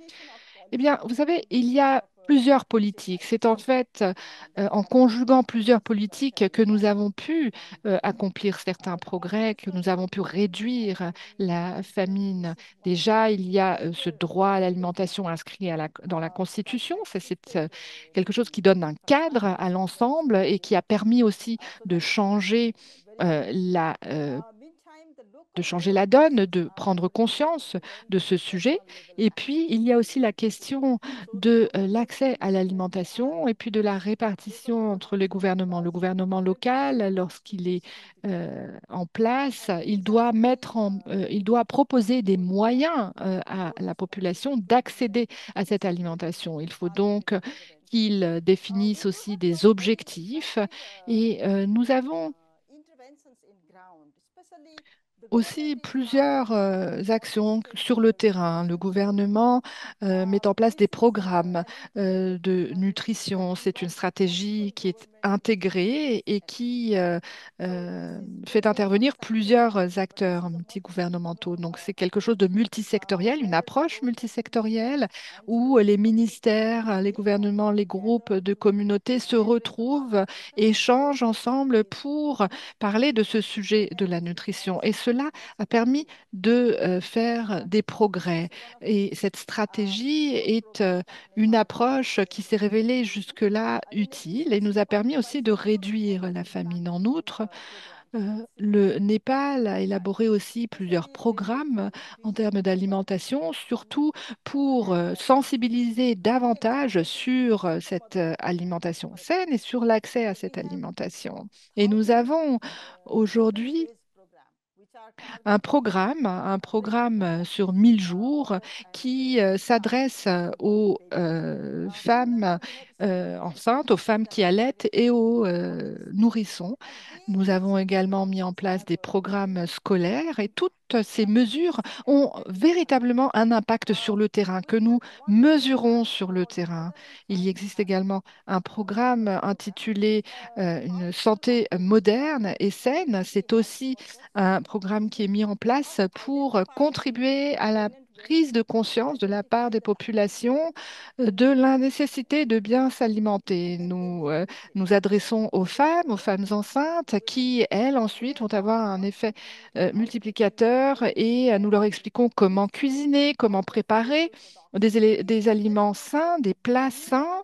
Eh bien, vous savez, il y a plusieurs politiques. C'est en fait en conjuguant plusieurs politiques que nous avons pu accomplir certains progrès, que nous avons pu réduire la famine. Déjà, il y a ce droit à l'alimentation inscrit dans la Constitution. C'est quelque chose qui donne un cadre à l'ensemble et qui a permis aussi de changer de changer la donne, de prendre conscience de ce sujet. Et puis, il y a aussi la question de l'accès à l'alimentation et puis de la répartition entre les gouvernements. Le gouvernement local, lorsqu'il est en place, il doit proposer des moyens à la population d'accéder à cette alimentation. Il faut donc qu'il définisse aussi des objectifs et nous avons aussi plusieurs actions sur le terrain. Le gouvernement met en place des programmes de nutrition. C'est une stratégie qui est intégrée et qui fait intervenir plusieurs acteurs multigouvernementaux. Donc c'est quelque chose de multisectoriel, une approche multisectorielle où les ministères, les gouvernements, les groupes de communautés se retrouvent, échangent ensemble pour parler de ce sujet de la nutrition. Et cela a permis de faire des progrès. Et cette stratégie est une approche qui s'est révélée jusque-là utile et nous a permis aussi de réduire la famine. En outre, le Népal a élaboré aussi plusieurs programmes en termes d'alimentation, surtout pour sensibiliser davantage sur cette alimentation saine et sur l'accès à cette alimentation. Et nous avons aujourd'hui un programme sur 1000 jours qui s'adresse aux femmes enceintes, aux femmes qui allaitent et aux nourrissons. Nous avons également mis en place des programmes scolaires et toutes ces mesures ont véritablement un impact sur le terrain, que nous mesurons sur le terrain. Il existe également un programme intitulé Une santé moderne et saine. C'est aussi un programme qui est mis en place pour contribuer à la prise de conscience de la part des populations de la nécessité de bien s'alimenter. Nous nous adressons aux femmes enceintes qui, elles, ensuite, vont avoir un effet multiplicateur et nous leur expliquons comment cuisiner, comment préparer des aliments sains, des plats sains.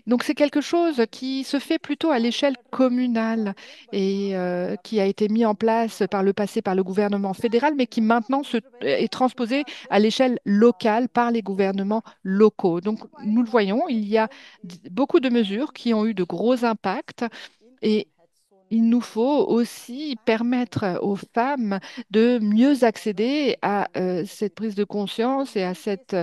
Donc c'est quelque chose qui se fait plutôt à l'échelle communale et qui a été mis en place par le passé par le gouvernement fédéral, mais qui maintenant est transposé à l'échelle locale par les gouvernements locaux. Donc nous le voyons, il y a beaucoup de mesures qui ont eu de gros impacts. Et il nous faut aussi permettre aux femmes de mieux accéder à cette prise de conscience et à cette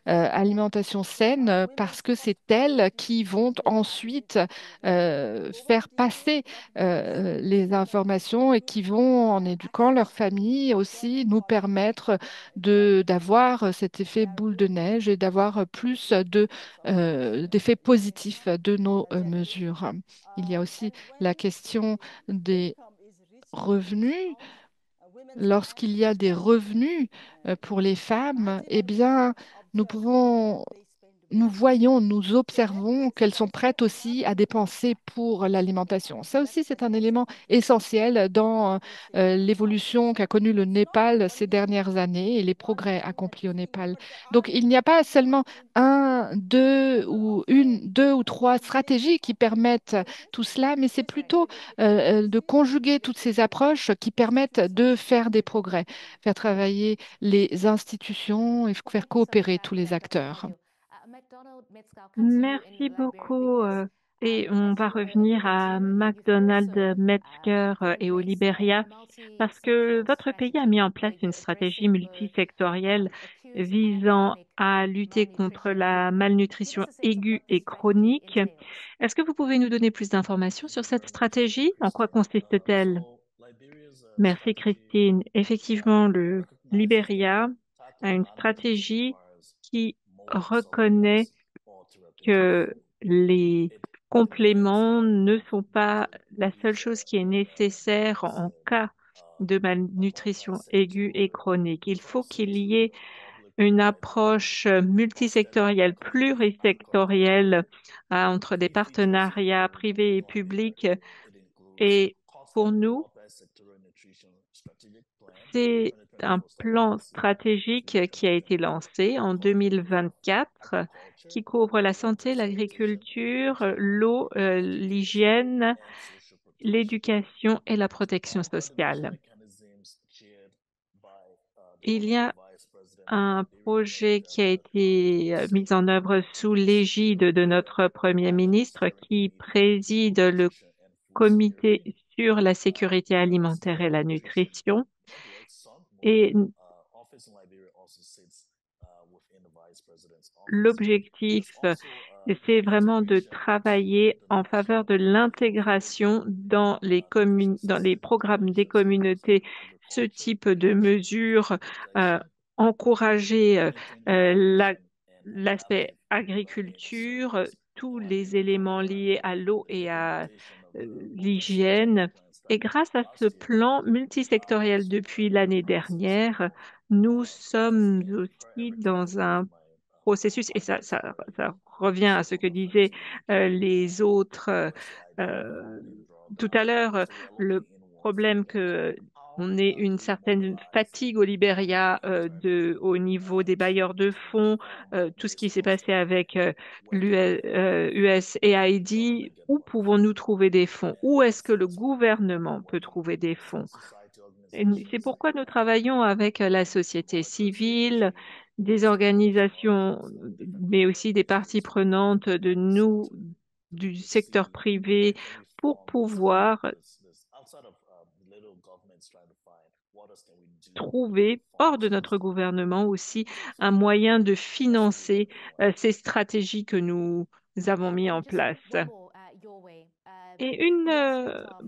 alimentation saine parce que c'est elles qui vont ensuite faire passer les informations et qui vont, en éduquant leur famille, aussi nous permettre d'avoir cet effet boule de neige et d'avoir plus d'effets positifs de nos mesures. Il y a aussi la question des revenus. Lorsqu'il y a des revenus pour les femmes, eh bien, nous pouvons nous voyons, nous observons qu'elles sont prêtes aussi à dépenser pour l'alimentation. Ça aussi, c'est un élément essentiel dans l'évolution qu'a connue le Népal ces dernières années et les progrès accomplis au Népal. Donc, il n'y a pas seulement deux ou trois stratégies qui permettent tout cela, mais c'est plutôt de conjuguer toutes ces approches qui permettent de faire des progrès, faire travailler les institutions et faire coopérer tous les acteurs. Merci beaucoup. Et on va revenir à McDonald Metzger et au Liberia parce que votre pays a mis en place une stratégie multisectorielle visant à lutter contre la malnutrition aiguë et chronique. Est-ce que vous pouvez nous donner plus d'informations sur cette stratégie? En quoi consiste-t-elle? Merci Christine. Effectivement, le Liberia a une stratégie qui reconnaît que les compléments ne sont pas la seule chose qui est nécessaire en cas de malnutrition aiguë et chronique. Il faut qu'il y ait une approche multisectorielle, plurisectorielle entre des partenariats privés et publics. Et pour nous, c'est un plan stratégique qui a été lancé en 2024 qui couvre la santé, l'agriculture, l'eau, l'hygiène, l'éducation et la protection sociale. Il y a un projet qui a été mis en œuvre sous l'égide de notre Premier ministre qui préside le Comité sur la sécurité alimentaire et la nutrition. Et l'objectif, c'est vraiment de travailler en faveur de l'intégration dans dans les programmes des communautés, ce type de mesures, encourager l'aspect agriculture, tous les éléments liés à l'eau et à l'hygiène. Et grâce à ce plan multisectoriel depuis l'année dernière, nous sommes aussi dans un processus, et ça revient à ce que disaient les autres euh, tout à l'heure, le problème que on ait une certaine fatigue au Libéria au niveau des bailleurs de fonds, tout ce qui s'est passé avec l'USAID, où pouvons-nous trouver des fonds? Où est-ce que le gouvernement peut trouver des fonds? Et c'est pourquoi nous travaillons avec la société civile, des organisations, mais aussi des parties prenantes de nous, du secteur privé, pour pouvoir trouver hors de notre gouvernement aussi un moyen de financer ces stratégies que nous avons mis en place. Et une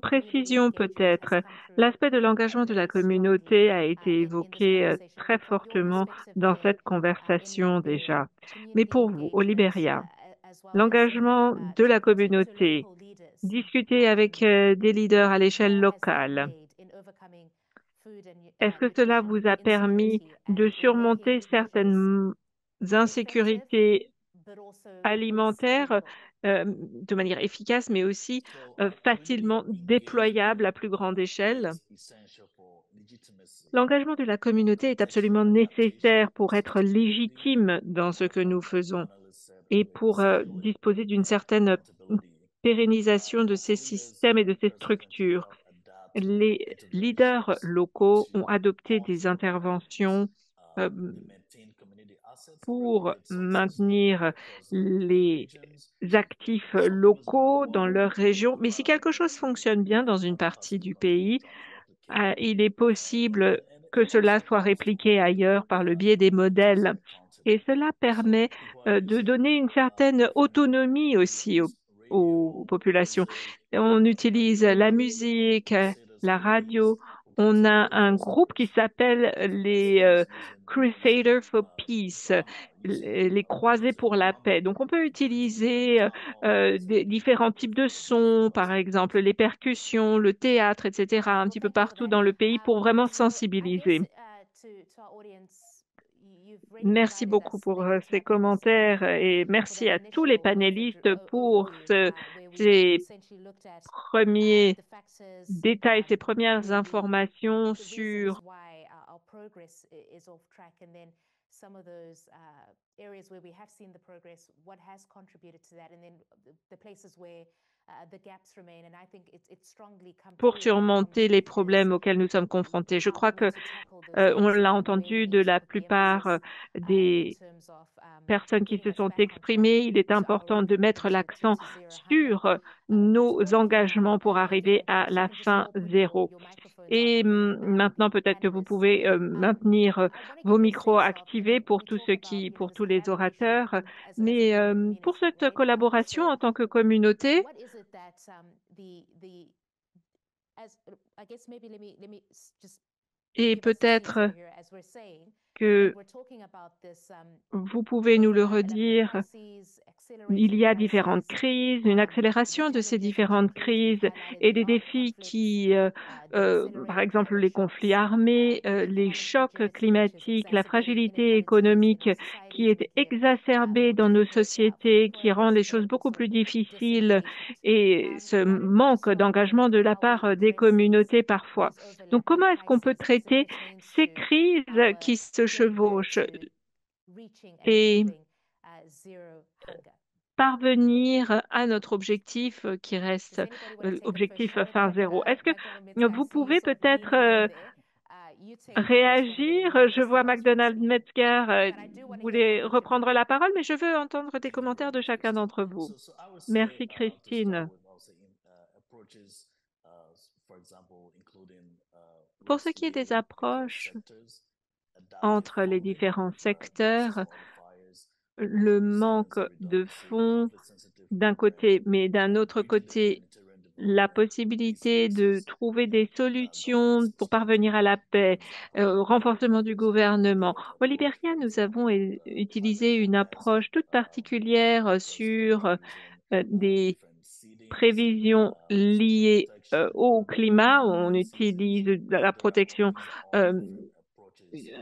précision peut-être, l'aspect de l'engagement de la communauté a été évoqué très fortement dans cette conversation déjà. Mais pour vous, au Libéria, l'engagement de la communauté, discuter avec des leaders à l'échelle locale, est-ce que cela vous a permis de surmonter certaines insécurités alimentaires de manière efficace, mais aussi facilement déployable à plus grande échelle? L'engagement de la communauté est absolument nécessaire pour être légitime dans ce que nous faisons et pour disposer d'une certaine pérennisation de ces systèmes et de ces structures. Les leaders locaux ont adopté des interventions euh, pour maintenir les actifs locaux dans leur région. Mais si quelque chose fonctionne bien dans une partie du pays, il est possible que cela soit répliqué ailleurs par le biais des modèles. Et cela permet de donner une certaine autonomie aussi aux populations. On utilise la musique, la radio. On a un groupe qui s'appelle les Crusaders for Peace, les croisés pour la paix. Donc, on peut utiliser des différents types de sons, par exemple les percussions, le théâtre, etc., un petit peu partout dans le pays pour vraiment sensibiliser. Merci beaucoup pour ces commentaires et merci à tous les panélistes pour ces premiers détails, ces premières informations sur some of those areas where we have seen the progress, what has contributed to that, and then the places where the gaps remain. And I think it's strongly come pour through from surmonter les problèmes auxquels nous sommes confrontés. Je crois que on l'a entendu de la plupart des personnes qui se sont exprimées. Il est important de mettre l'accent sur nos engagements pour arriver à la fin zéro. Et maintenant, peut-être que vous pouvez maintenir vos micros activés pour pour tous les orateurs. Mais pour cette collaboration en tant que communauté, et peut-être que vous pouvez nous le redire, il y a différentes crises, une accélération de ces différentes crises et des défis par exemple, les conflits armés, les chocs climatiques, la fragilité économique qui est exacerbée dans nos sociétés, qui rend les choses beaucoup plus difficiles et ce manque d'engagement de la part des communautés parfois. Donc, comment est-ce qu'on peut traiter ces crises qui se chevauchent et parvenir à notre objectif qui reste objectif fin zéro? Est-ce que vous pouvez peut-être réagir? Je vois McDonald Metzger voulait reprendre la parole, mais je veux entendre des commentaires de chacun d'entre vous. Merci, Christine. Pour ce qui est des approches entre les différents secteurs, le manque de fonds d'un côté, mais d'un autre côté, la possibilité de trouver des solutions pour parvenir à la paix, renforcement du gouvernement. Au Libéria, nous avons utilisé une approche toute particulière sur des prévisions liées au climat. On utilise la protection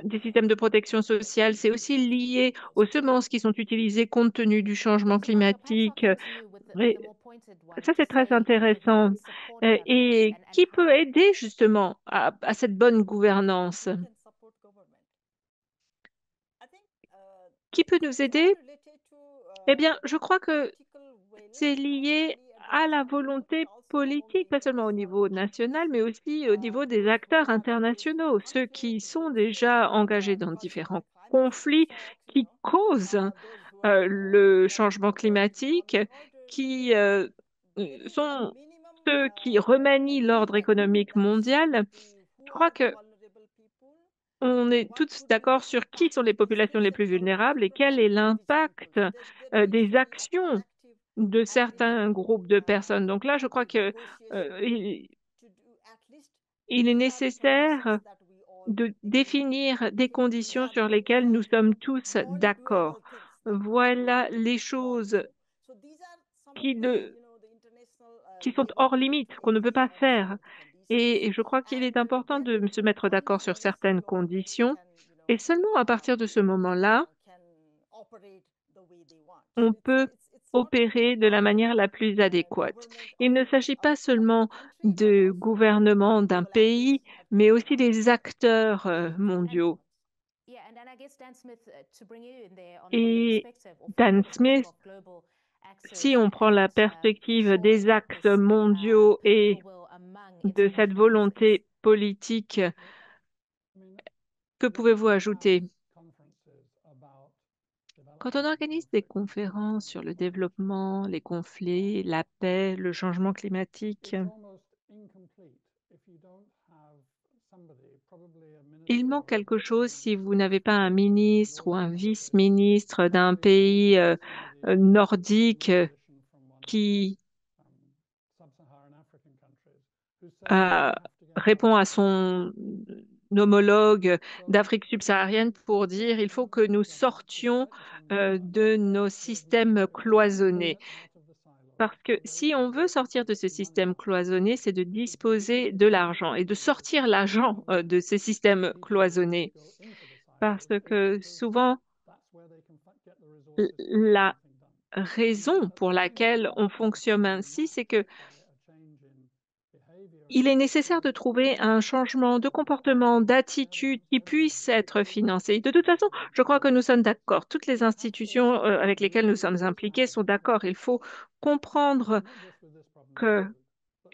des systèmes de protection sociale. C'est aussi lié aux semences qui sont utilisées compte tenu du changement climatique. Et ça, c'est très intéressant. Et qui peut aider justement à cette bonne gouvernance? Qui peut nous aider? Eh bien, je crois que c'est lié à la volonté politique, pas seulement au niveau national, mais aussi au niveau des acteurs internationaux, ceux qui sont déjà engagés dans différents conflits qui causent le changement climatique, qui sont ceux qui remanient l'ordre économique mondial. Je crois que on est tous d'accord sur qui sont les populations les plus vulnérables et quel est l'impact des actions de certains groupes de personnes. Donc là, je crois que il est nécessaire de définir des conditions sur lesquelles nous sommes tous d'accord. Voilà les choses qui, ne- qui sont hors limite, qu'on ne peut pas faire. Et je crois qu'il est important de se mettre d'accord sur certaines conditions. Et seulement à partir de ce moment-là, on peut opérer de la manière la plus adéquate. Il ne s'agit pas seulement de gouvernement d'un pays, mais aussi des acteurs mondiaux. Et Dan Smith, si on prend la perspective des axes mondiaux et de cette volonté politique, que pouvez-vous ajouter? Quand on organise des conférences sur le développement, les conflits, la paix, le changement climatique, il manque quelque chose si vous n'avez pas un ministre ou un vice-ministre d'un pays nordique qui euh, répond à son homologue d'Afrique subsaharienne pour dire il faut que nous sortions de nos systèmes cloisonnés. Parce que si on veut sortir de ce système cloisonné, c'est de disposer de l'argent et de sortir l'argent de ces systèmes cloisonnés. Parce que souvent, la raison pour laquelle on fonctionne ainsi, c'est que il est nécessaire de trouver un changement de comportement, d'attitude qui puisse être financé. De toute façon, je crois que nous sommes d'accord. Toutes les institutions avec lesquelles nous sommes impliqués sont d'accord. Il faut comprendre que,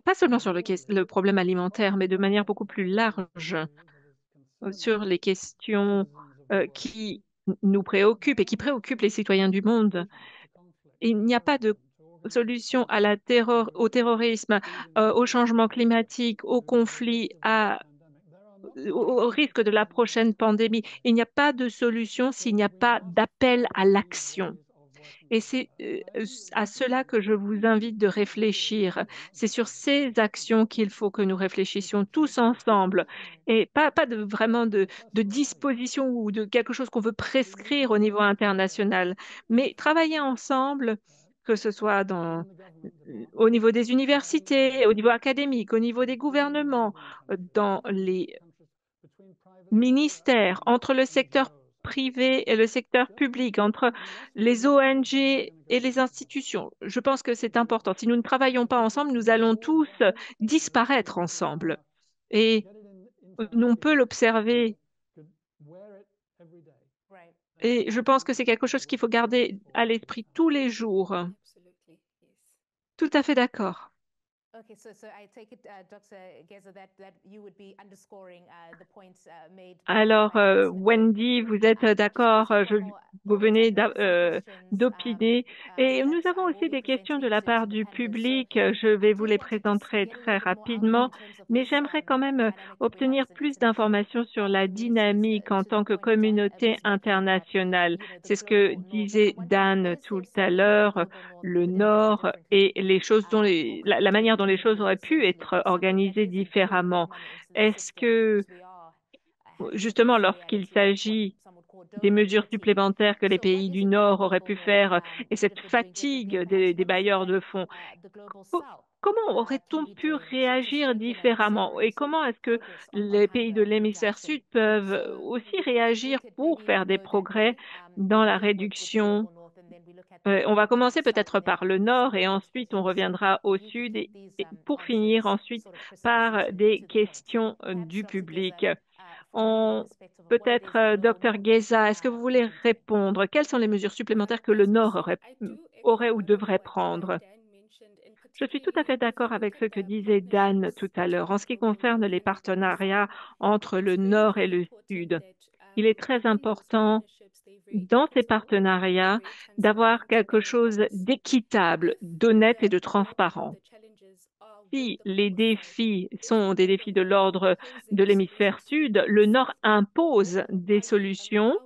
pas seulement sur le problème alimentaire, mais de manière beaucoup plus large, sur les questions qui nous préoccupe et qui préoccupe les citoyens du monde. Il n'y a pas de solution à au terrorisme, au changement climatique, au conflit, au risque de la prochaine pandémie. Il n'y a pas de solution s'il n'y a pas d'appel à l'action. Et c'est à cela que je vous invite de réfléchir. C'est sur ces actions qu'il faut que nous réfléchissions tous ensemble et pas vraiment de disposition ou de quelque chose qu'on veut prescrire au niveau international, mais travailler ensemble, que ce soit au niveau des universités, au niveau académique, au niveau des gouvernements, dans les ministères, entre le secteur privé et le secteur public, entre les ONG et les institutions. Je pense que c'est important. Si nous ne travaillons pas ensemble, nous allons tous disparaître ensemble. Et on peut l'observer. Et je pense que c'est quelque chose qu'il faut garder à l'esprit tous les jours. Tout à fait d'accord. Okay, so I take it, Dr. Geza, that you would be underscoring the points made Alors, by Congressman Wendy, Wendy. vous êtes Dr. Geza, d'accord, we've got more vous venez overtime notes and questions d'opiner. Et nous that avons I will aussi be des questions de presenting la part to the du panelists. So public. Je I vais vous do les want to just présenter get a très little bit more outline rapidement, in terms of mais this j'aimerais quand même dynamic that we have obtenir as an plus international d'informations sur la community dynamique en to the tant que point communauté Ms. Becker that internationale. the C'est ce que global north. And disait I'm wondering, Dan is tout there à something in the l'heure, global north le within the Nord different et les choses or la manière community dont les choses auraient pu essentially être something that organisées is included more différemment. money into the Est-ce system que because we are having to justement, face the lorsqu'il reality of what s'agit some would call des donor mesures fatigue. supplémentaires que les So what pays is du it that the Nord auraient global pu north faire et could cette have been doing differently? fatigue And perhaps des what is it bailleurs that de fonds. the global Co- south Comment can aurait-on be pu doing to réagir strengthen and différemment et accelerate comment est-ce que progress on les pays de hunger l'hémisphère reduction? sud peuvent So aussi if we réagir could pour maybe faire des go that progrès way, dans la begin with the réduction? global north and then we look at the On va commencer south peut-être and then par le just nord et progress from ensuite on here. So reviendra au if you could sud keep these et pour finir answers ensuite sort of precise par des to the point. questions Perhaps du Dr. Geza, public. from you, the On perspective of what it is Peut-être, the global Dr. north Geza, est-ce que vous could voulez be doing. répondre? Quelles sont les mesures supplémentaires que le Nord aurait ou devrait prendre? Je suis tout à fait d'accord avec ce que disait Dan tout à l'heure en ce qui concerne les partenariats entre le Nord et le Sud. Il est très important dans ces partenariats d'avoir quelque chose d'équitable, d'honnête et de transparent. Si les défis sont des défis de l'ordre de l'hémisphère sud, le Nord impose des solutions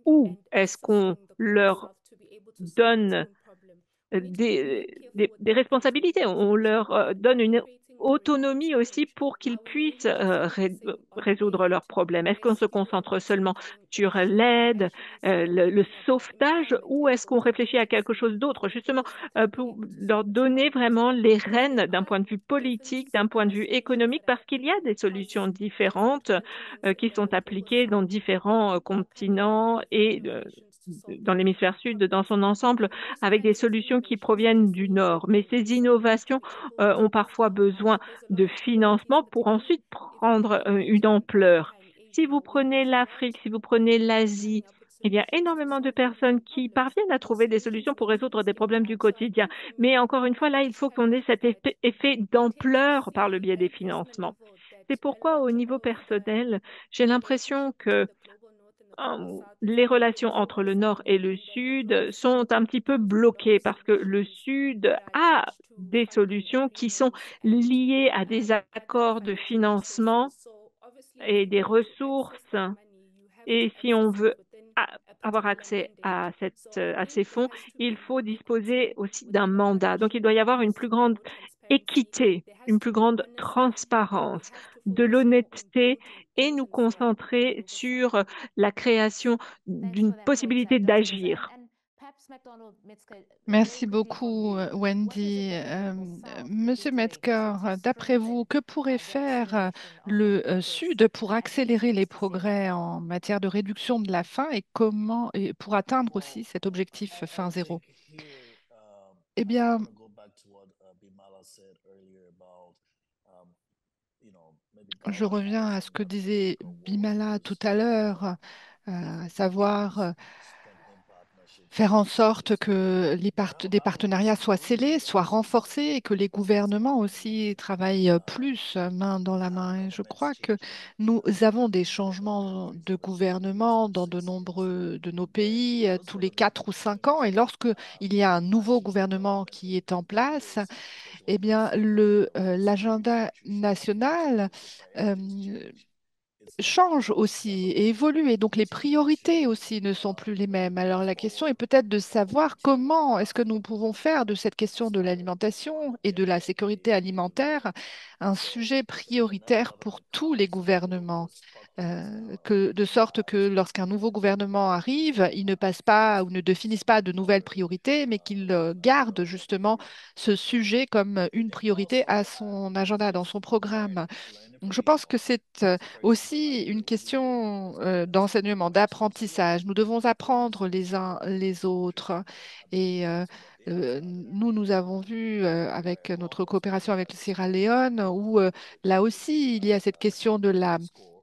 ou est-ce qu'on leur donne des responsabilités, on leur donne une autonomie aussi pour qu'ils puissent résoudre leurs problèmes. Est-ce qu'on se concentre seulement sur l'aide, le sauvetage, ou est-ce qu'on réfléchit à quelque chose d'autre, justement, pour leur donner vraiment les rênes d'un point de vue politique, d'un point de vue économique, parce qu'il y a des solutions différentes qui sont appliquées dans différents continents et dans l'hémisphère sud dans son ensemble avec des solutions qui proviennent du Nord. Mais ces innovations ont parfois besoin de financement pour ensuite prendre une ampleur. Si vous prenez l'Afrique, si vous prenez l'Asie, il y a énormément de personnes qui parviennent à trouver des solutions pour résoudre des problèmes du quotidien. Mais encore une fois, là, il faut qu'on ait cet effet d'ampleur par le biais des financements. C'est pourquoi, au niveau personnel, j'ai l'impression que les relations entre le Nord et le Sud sont un petit peu bloquées parce que le Sud a des solutions qui sont liées à des accords de financement et des ressources. Et si on veut avoir accès à ces fonds, il faut disposer aussi d'un mandat. Donc, il doit y avoir une plus grande équité, une plus grande transparence, de l'honnêteté et nous concentrer sur la création Thanks d'une for that point, possibilité Dr. Geza. d'agir. And perhaps McDonald Metzger, very Merci quickly from beaucoup, you, what is it Wendy. that the global south could be Monsieur doing Metzger, to d'après vous, strengthen que pourrait the faire acceleration of le progress Sud pour as we accélérer les progress to zero? progrès en matière de réduction de la faim et comment et pour atteindre aussi cet objectif faim zéro? Eh bien, je reviens à ce que disait Bimala tout à l'heure, à savoir faire en sorte que des partenariats soient scellés, soient renforcés et que les gouvernements aussi travaillent plus main dans la main. Et je crois que nous avons des changements de gouvernement dans de nombreux de nos pays tous les 4 ou 5 ans. Et lorsque il y a un nouveau gouvernement qui est en place, eh bien, l'agenda national euh, change aussi et évolue et donc les priorités aussi ne sont plus les mêmes. Alors la question est peut-être de savoir comment est-ce que nous pouvons faire de cette question de l'alimentation et de la sécurité alimentaire un sujet prioritaire pour tous les gouvernements. De sorte que lorsqu'un nouveau gouvernement arrive, il ne passe pas ou ne définisse pas de nouvelles priorités, mais qu'il garde justement ce sujet comme une priorité à son agenda, dans son programme. Donc, je pense que c'est aussi une question d'enseignement, d'apprentissage. Nous devons apprendre les uns les autres. Et nous avons vu avec notre coopération avec le Sierra Leone, où là aussi, il y a cette question de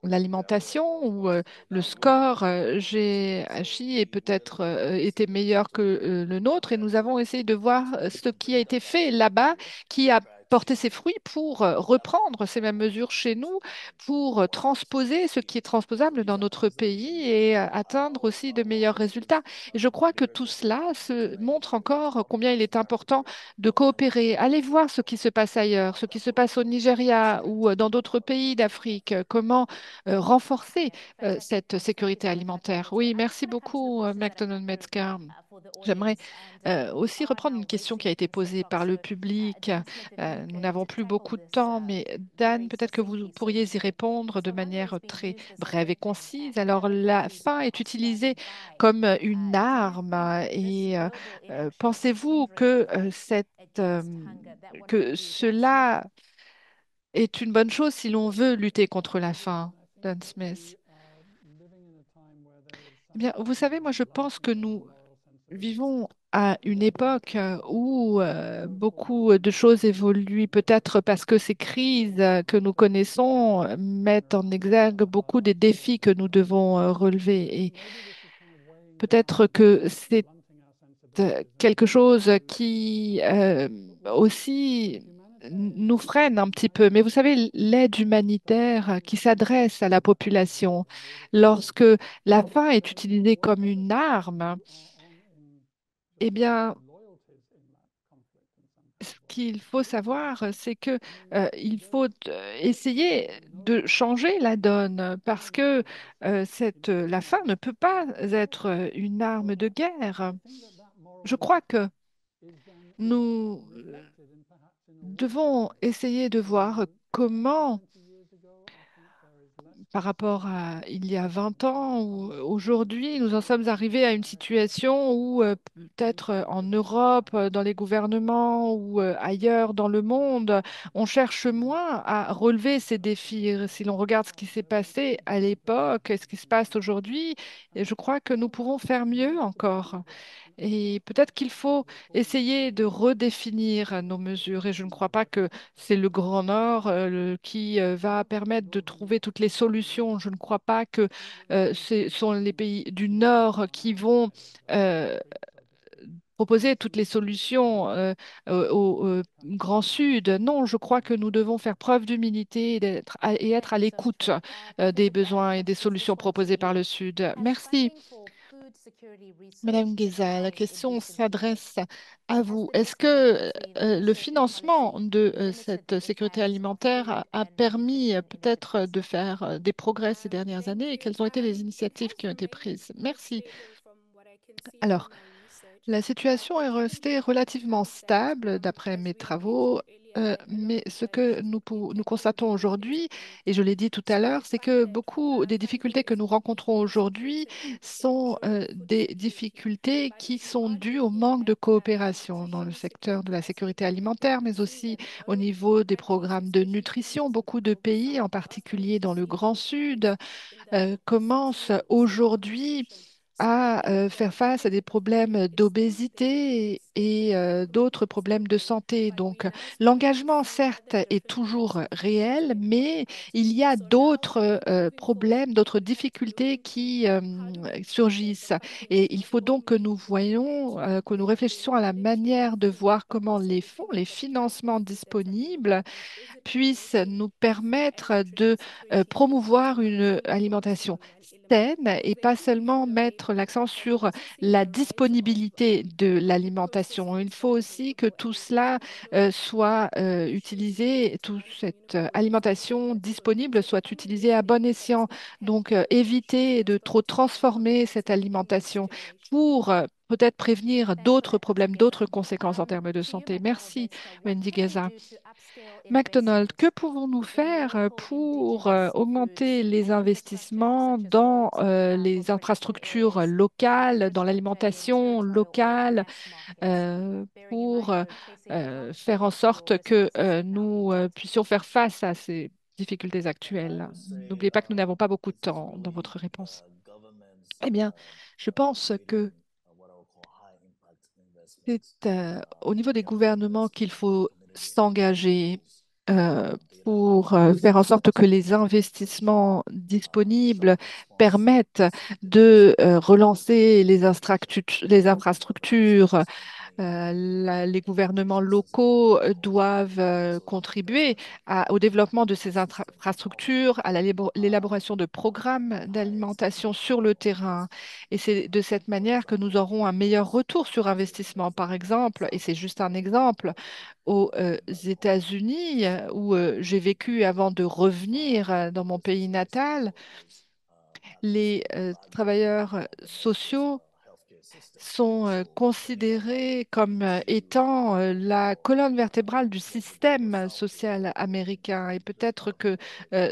l'alimentation, où le score GHI est peut-être été meilleur que le nôtre. Et nous avons essayé de voir ce qui a été fait là-bas, qui a porter ses fruits pour reprendre ces mêmes mesures chez nous, pour transposer ce qui est transposable dans notre pays et atteindre aussi de meilleurs résultats. Et je crois que tout cela se montre encore combien il est important de coopérer. Allez voir ce qui se passe ailleurs, ce qui se passe au Nigeria ou dans d'autres pays d'Afrique, comment renforcer cette sécurité alimentaire. Oui, merci beaucoup, McDonald Metzger. J'aimerais aussi reprendre une question qui a été posée par le public. Nous n'avons plus beaucoup de temps, mais Dan, peut-être que vous pourriez y répondre de manière très brève et concise. Alors, la faim est utilisée comme une arme et pensez-vous que, euh, que cela est une bonne chose si l'on veut lutter contre la faim, Dan Smith? Eh bien, vous savez, moi, je pense que nous vivons à une époque où beaucoup de choses évoluent, peut-être parce que ces crises que nous connaissons mettent en exergue beaucoup des défis que nous devons relever. Et peut-être que c'est quelque chose qui aussi nous freine un petit peu. Mais vous savez, l'aide humanitaire qui s'adresse à la population, lorsque la faim est utilisée comme une arme, eh bien, ce qu'il faut savoir, c'est que il faut essayer de changer la donne parce que la faim ne peut pas être une arme de guerre. Je crois que nous devons essayer de voir comment par rapport à il y a 20 ans ou aujourd'hui, nous en sommes arrivés à une situation où peut-être en Europe, dans les gouvernements ou ailleurs dans le monde, on cherche moins à relever ces défis. Si l'on regarde ce qui s'est passé à l'époque et ce qui se passe aujourd'hui, et je crois que nous pourrons faire mieux encore. Et peut-être qu'il faut essayer de redéfinir nos mesures. Et je ne crois pas que c'est le Grand Nord qui va permettre de trouver toutes les solutions. Je ne crois pas que ce sont les pays du Nord qui vont euh, proposer toutes les solutions au Grand Sud. Non, je crois que nous devons faire preuve d'humilité et être à l'écoute des besoins et des solutions proposées par le Sud. Merci. Madame Guéza, la question s'adresse à vous. Est-ce que le financement de cette sécurité alimentaire a permis peut-être de faire des progrès ces dernières années et quelles ont été les initiatives qui ont été prises? Merci. Alors, la situation est restée relativement stable d'après mes travaux, mais ce que nous constatons aujourd'hui, et je l'ai dit tout à l'heure, c'est que beaucoup des difficultés que nous rencontrons aujourd'hui sont des difficultés qui sont dues au manque de coopération dans le secteur de la sécurité alimentaire, mais aussi au niveau des programmes de nutrition. Beaucoup de pays, en particulier dans le Grand Sud, commencent aujourd'hui à faire face à des problèmes d'obésité et d'autres problèmes de santé. Donc, l'engagement, certes, est toujours réel, mais il y a d'autres problèmes, d'autres difficultés qui surgissent. Et il faut donc que nous voyons, que nous réfléchissions à la manière de voir comment les fonds, les financements disponibles puissent nous permettre de promouvoir une alimentation saine et pas seulement mettre l'accent sur la disponibilité de l'alimentation. Il faut aussi que tout cela soit utilisé, toute cette alimentation disponible soit utilisée à bon escient. Donc, éviter de trop transformer cette alimentation pour peut-être prévenir d'autres problèmes, d'autres conséquences en termes de santé. Merci, Wendy Gaza. McDonald's, que pouvons-nous faire pour augmenter les investissements dans les infrastructures locales, dans l'alimentation locale, pour faire en sorte que nous puissions faire face à ces difficultés actuelles? N'oubliez pas que nous n'avons pas beaucoup de temps dans votre réponse. Eh bien, je pense que c'est au niveau des gouvernements qu'il faut s'engager euh, pour faire en sorte que les investissements disponibles permettent de relancer les infrastructures. Les gouvernements locaux doivent contribuer au développement de ces infrastructures, à l'élaboration de programmes d'alimentation sur le terrain. Et c'est de cette manière que nous aurons un meilleur retour sur investissement. Par exemple, et c'est juste un exemple, aux États-Unis, où j'ai vécu avant de revenir dans mon pays natal, les travailleurs sociaux sont considérés comme étant la colonne vertébrale du système social américain. Et peut-être que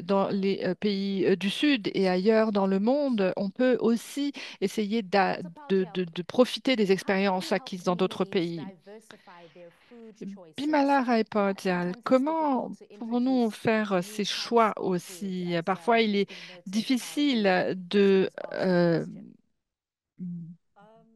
dans les pays du Sud et ailleurs dans le monde, on peut aussi essayer de profiter des expériences acquises dans d'autres pays. Bimala Raipadial, comment pouvons-nous faire ces choix aussi? Parfois, il est difficile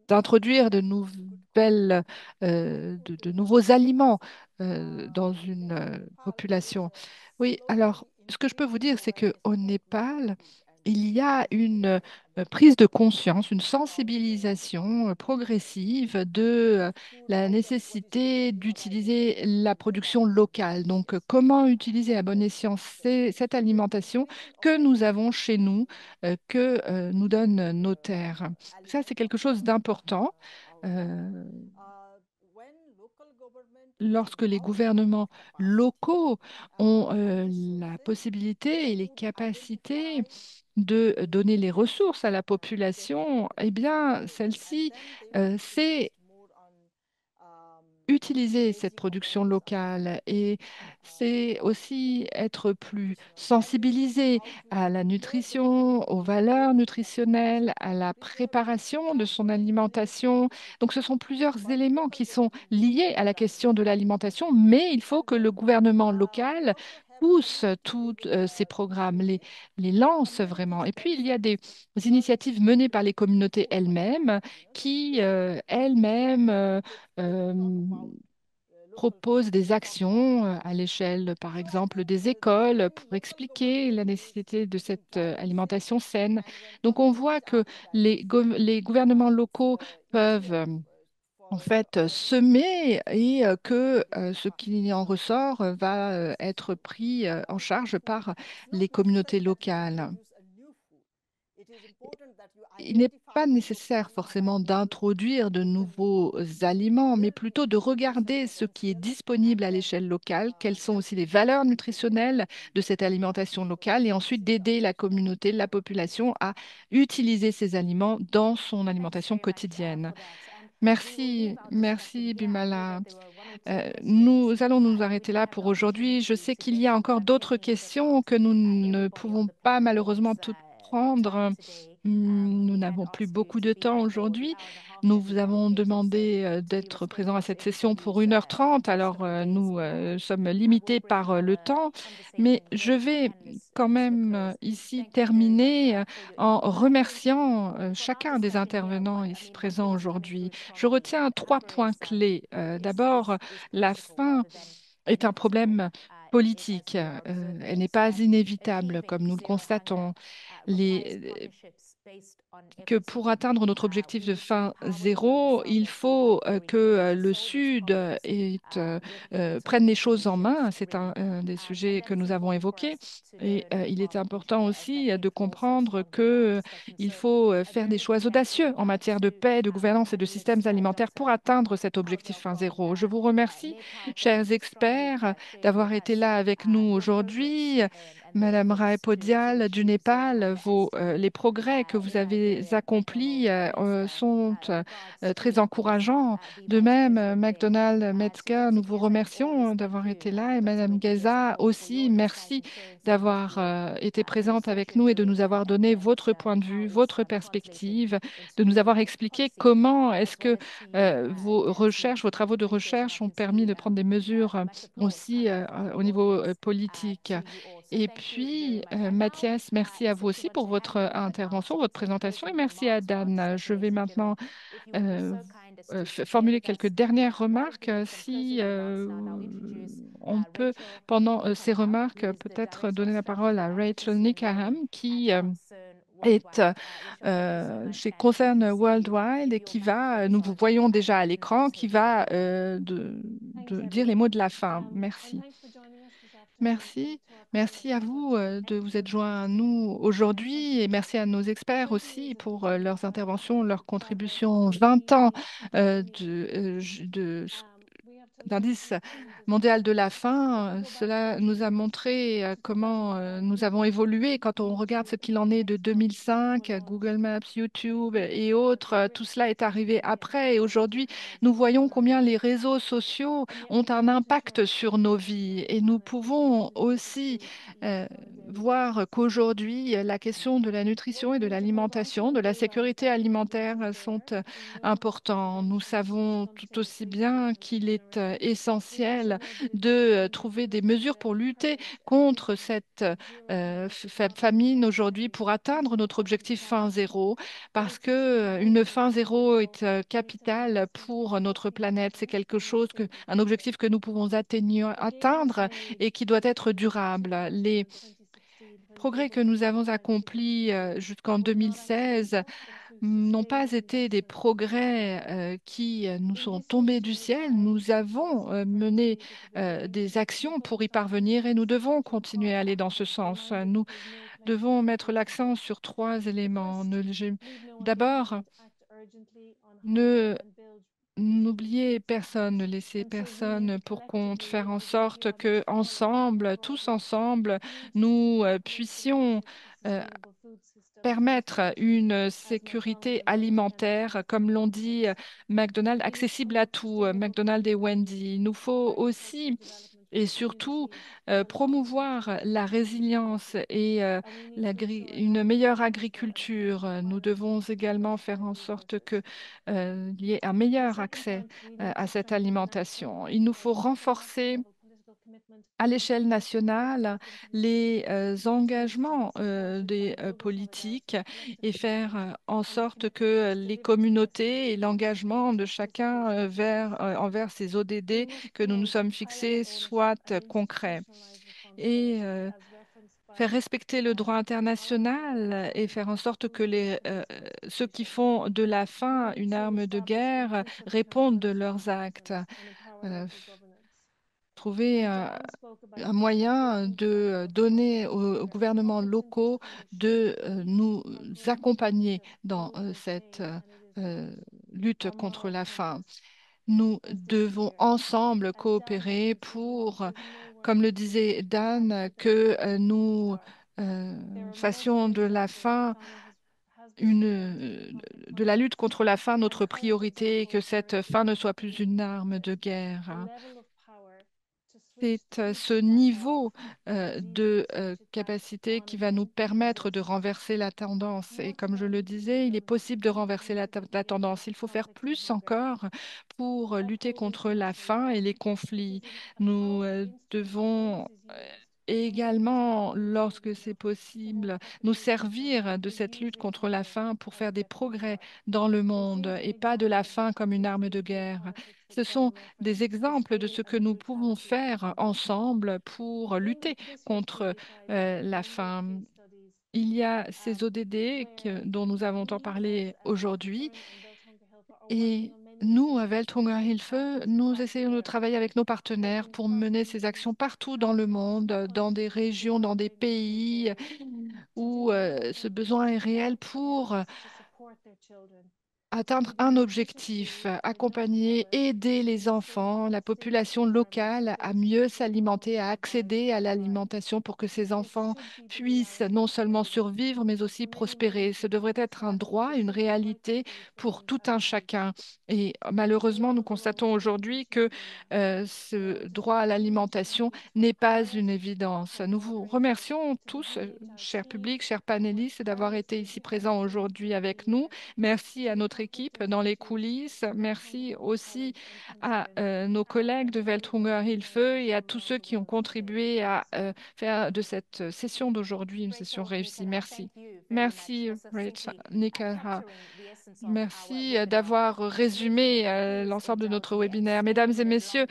d'introduire de nouvelles, de nouveaux aliments dans une population. Oui, alors ce que je peux vous dire, c'est qu'au Népal, il y a une prise de conscience, une sensibilisation progressive de la nécessité d'utiliser la production locale. Donc, comment utiliser à bon escient cette alimentation que nous avons chez nous, que nous donnent nos terres. Ça, c'est quelque chose d'important. Euh, Lorsque les gouvernements locaux ont la possibilité et les capacités de donner les ressources à la population, eh bien, celle-ci sait utiliser cette production locale et c'est aussi être plus sensibilisé à la nutrition, aux valeurs nutritionnelles, à la préparation de son alimentation. Donc, ce sont plusieurs éléments qui sont liés à la question de l'alimentation, mais il faut que le gouvernement local pousse tous ces programmes, les lance vraiment. Et puis, il y a des initiatives menées par les communautés elles-mêmes qui, elles-mêmes, euh, propose des actions à l'échelle, par exemple, des écoles pour expliquer la nécessité de cette alimentation saine. Donc, on voit que les gouvernements locaux peuvent en fait semer et que ce qui en ressort va être pris en charge par les communautés locales. Il n'est pas nécessaire forcément d'introduire de nouveaux aliments, mais plutôt de regarder ce qui est disponible à l'échelle locale, quelles sont aussi les valeurs nutritionnelles de cette alimentation locale, et ensuite d'aider la communauté, la population à utiliser ces aliments dans son alimentation quotidienne. Merci, merci Bimala. Nous allons nous arrêter là pour aujourd'hui. Je sais qu'il y a encore d'autres questions que nous ne pouvons pas malheureusement toutes comprendre. Nous n'avons plus beaucoup de temps aujourd'hui. Nous vous avons demandé d'être présents à cette session pour 1h30, alors nous sommes limités par le temps, mais je vais quand même ici terminer en remerciant chacun des intervenants ici présents aujourd'hui. Je retiens 3 points clés. D'abord, la faim est un problème politique. Elle n'est pas inévitable, comme nous le constatons. Que pour atteindre notre objectif de fin zéro, il faut que le Sud prenne les choses en main. C'est un des sujets que nous avons évoqués. Et il est important aussi de comprendre que il faut faire des choix audacieux en matière de paix, de gouvernance et de systèmes alimentaires pour atteindre cet objectif fin zéro. Je vous remercie, chers experts, d'avoir été là avec nous aujourd'hui. Madame Rae-Podial du Népal, les progrès que vous avez accomplis sont très encourageants. De même, McDonald Metzger, nous vous remercions d'avoir été là et Madame Geza aussi, merci d'avoir été présente avec nous et de nous avoir donné votre point de vue, votre perspective, de nous avoir expliqué comment est-ce que vos recherches, vos travaux de recherche ont permis de prendre des mesures aussi au niveau politique. Et puis, Mathias, merci à vous aussi pour votre intervention, votre présentation et merci à Dan. Je vais maintenant euh, formuler quelques dernières remarques. Si on peut, pendant ces remarques, peut-être donner la parole à Rachel Nickham, qui est chez Concern Worldwide et qui va, nous vous voyons déjà à l'écran, qui va de dire les mots de la fin. Merci. Merci. Merci à vous de vous être joints à nous aujourd'hui et merci à nos experts aussi pour leurs interventions, leurs contributions. 20 ans d'indice mondial de la faim, cela nous a montré comment nous avons évolué quand on regarde ce qu'il en est de 2005, Google Maps, YouTube et autres. Tout cela est arrivé après et aujourd'hui, nous voyons combien les réseaux sociaux ont un impact sur nos vies et nous pouvons aussi euh, voir qu'aujourd'hui, la question de la nutrition et de l'alimentation, de la sécurité alimentaire sont importants. Nous savons tout aussi bien qu'il est essentiel de trouver des mesures pour lutter contre cette famine aujourd'hui, pour atteindre notre objectif fin zéro, parce que une fin zéro est capitale pour notre planète. C'est quelque chose un objectif que nous pouvons atteindre et qui doit être durable. Les progrès que nous avons accomplis jusqu'en 2016 n'ont pas été des progrès qui nous sont tombés du ciel. Nous avons mené des actions pour y parvenir et nous devons continuer à aller dans ce sens. Nous devons mettre l'accent sur 3 éléments. D'abord, ne n'oubliez personne, ne laissez personne pour compte, faire en sorte que ensemble, tous ensemble, nous puissions euh, permettre une sécurité alimentaire, comme l'ont dit McDonald's, accessible à tout, McDonald's et Wendy. Il nous faut aussi et surtout promouvoir la résilience et une meilleure agriculture. Nous devons également faire en sorte il y ait un meilleur accès à cette alimentation. Il nous faut renforcer à l'échelle nationale les engagements des politiques et faire en sorte que les communautés et l'engagement de chacun envers ces ODD que nous nous sommes fixés soient concrets. Et faire respecter le droit international et faire en sorte que ceux qui font de la faim une arme de guerre répondent de leurs actes. Euh, Trouver un moyen de donner aux gouvernements locaux de nous accompagner dans cette lutte contre la faim. Nous devons ensemble coopérer pour, comme le disait Dan, que nous fassions de la lutte contre la faim notre priorité et que cette faim ne soit plus une arme de guerre. C'est ce niveau de capacité qui va nous permettre de renverser la tendance. Et comme je le disais, il est possible de renverser la tendance. Il faut faire plus encore pour lutter contre la faim et les conflits. Nous devons également, lorsque c'est possible, nous servir de cette lutte contre la faim pour faire des progrès dans le monde et pas de la faim comme une arme de guerre. Ce sont des exemples de ce que nous pouvons faire ensemble pour lutter contre la faim. Il y a ces ODD dont nous avons tant parlé aujourd'hui et nous, à Welthungerhilfe, nous essayons de travailler avec nos partenaires pour mener ces actions partout dans le monde, dans des régions, dans des pays où ce besoin est réel pour atteindre un objectif, accompagner, aider les enfants, la population locale à mieux s'alimenter, à accéder à l'alimentation pour que ces enfants puissent non seulement survivre, mais aussi prospérer. Ce devrait être un droit, une réalité pour tout un chacun. Et malheureusement, nous constatons aujourd'hui que ce droit à l'alimentation n'est pas une évidence. Nous vous remercions tous, chers publics, chers panélistes, d'avoir été ici présents aujourd'hui avec nous. Merci à notre équipe dans les coulisses. Merci aussi à nos collègues de Weltrunger Hilfe et à tous ceux qui ont contribué à faire de cette session d'aujourd'hui une session réussie. Merci. Merci, Rich Nikelha. Merci d'avoir résumé l'ensemble de notre webinaire. Mesdames et messieurs,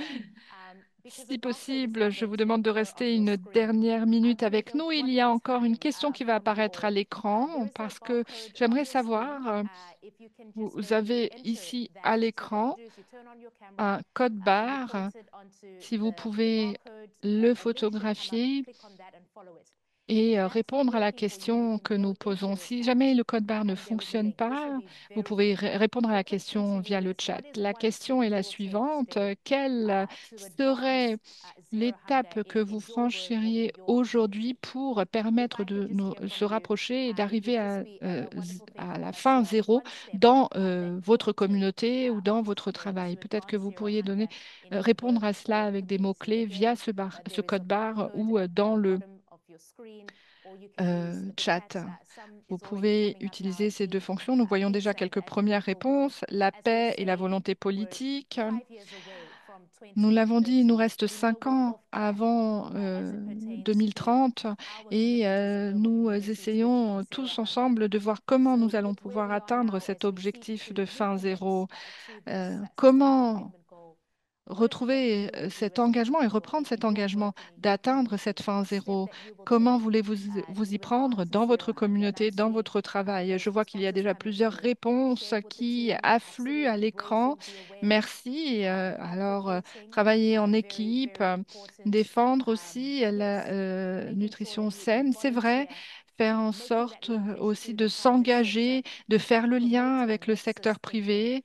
si possible, je vous demande de rester une dernière minute avec nous. Il y a encore une question qui va apparaître à l'écran parce que j'aimerais savoir, vous avez ici à l'écran un code barre. Si vous pouvez le photographier et répondre à la question que nous posons. Si jamais le code barre ne fonctionne pas, vous pouvez répondre à la question via le chat. La question est la suivante. Quelle serait l'étape que vous franchiriez aujourd'hui pour permettre de se rapprocher et d'arriver à la fin zéro dans votre communauté ou dans votre travail? Peut-être que vous pourriez répondre à cela avec des mots-clés via ce code barre ou dans le chat. Vous pouvez utiliser ces deux fonctions. Nous voyons déjà quelques premières réponses. La paix et la volonté politique. Nous l'avons dit, il nous reste 5 ans avant 2030 et nous essayons tous ensemble de voir comment nous allons pouvoir atteindre cet objectif de fin zéro. Comment retrouver cet engagement et reprendre cet engagement d'atteindre cette fin zéro. Comment voulez-vous vous y prendre dans votre communauté, dans votre travail? Je vois qu'il y a déjà plusieurs réponses qui affluent à l'écran. Merci. Travailler en équipe, défendre aussi la nutrition saine, c'est vrai. Faire en sorte aussi de s'engager, de faire le lien avec le secteur privé,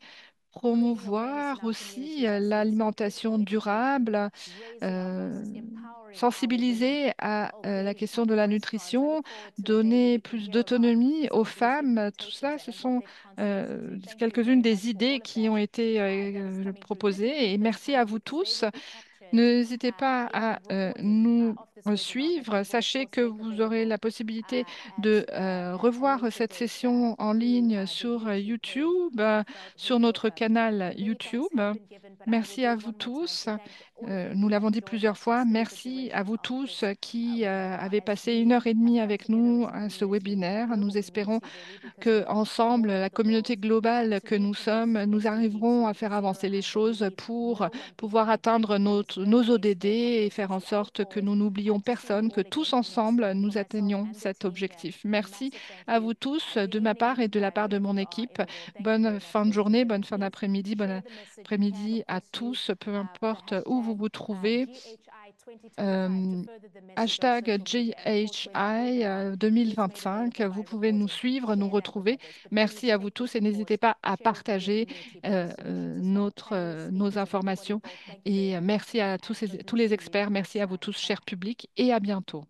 promouvoir aussi l'alimentation durable, euh, sensibiliser à la question de la nutrition, donner plus d'autonomie aux femmes. Tout ça, ce sont quelques-unes des idées qui ont été proposées. Et merci à vous tous. N'hésitez pas à nous suivre. Sachez que vous aurez la possibilité de revoir cette session en ligne sur YouTube, sur notre canal YouTube. Merci à vous tous. Nous l'avons dit plusieurs fois. Merci à vous tous qui avez passé 1 heure et demie avec nous à ce webinaire. Nous espérons que ensemble, la communauté globale que nous sommes, nous arriverons à faire avancer les choses pour pouvoir atteindre nos ODD et faire en sorte que nous n'oublions personne, que tous ensemble, nous atteignions cet objectif. Merci à vous tous de ma part et de la part de mon équipe. Bonne fin de journée, bonne fin d'après-midi, bon après-midi à tous, peu importe où vous vous trouvez. Euh, Hashtag GHI 2025. Vous pouvez nous suivre, nous retrouver. Merci à vous tous et n'hésitez pas à partager nos informations. Et merci à tous les experts. Merci à vous tous, chers publics, et à bientôt.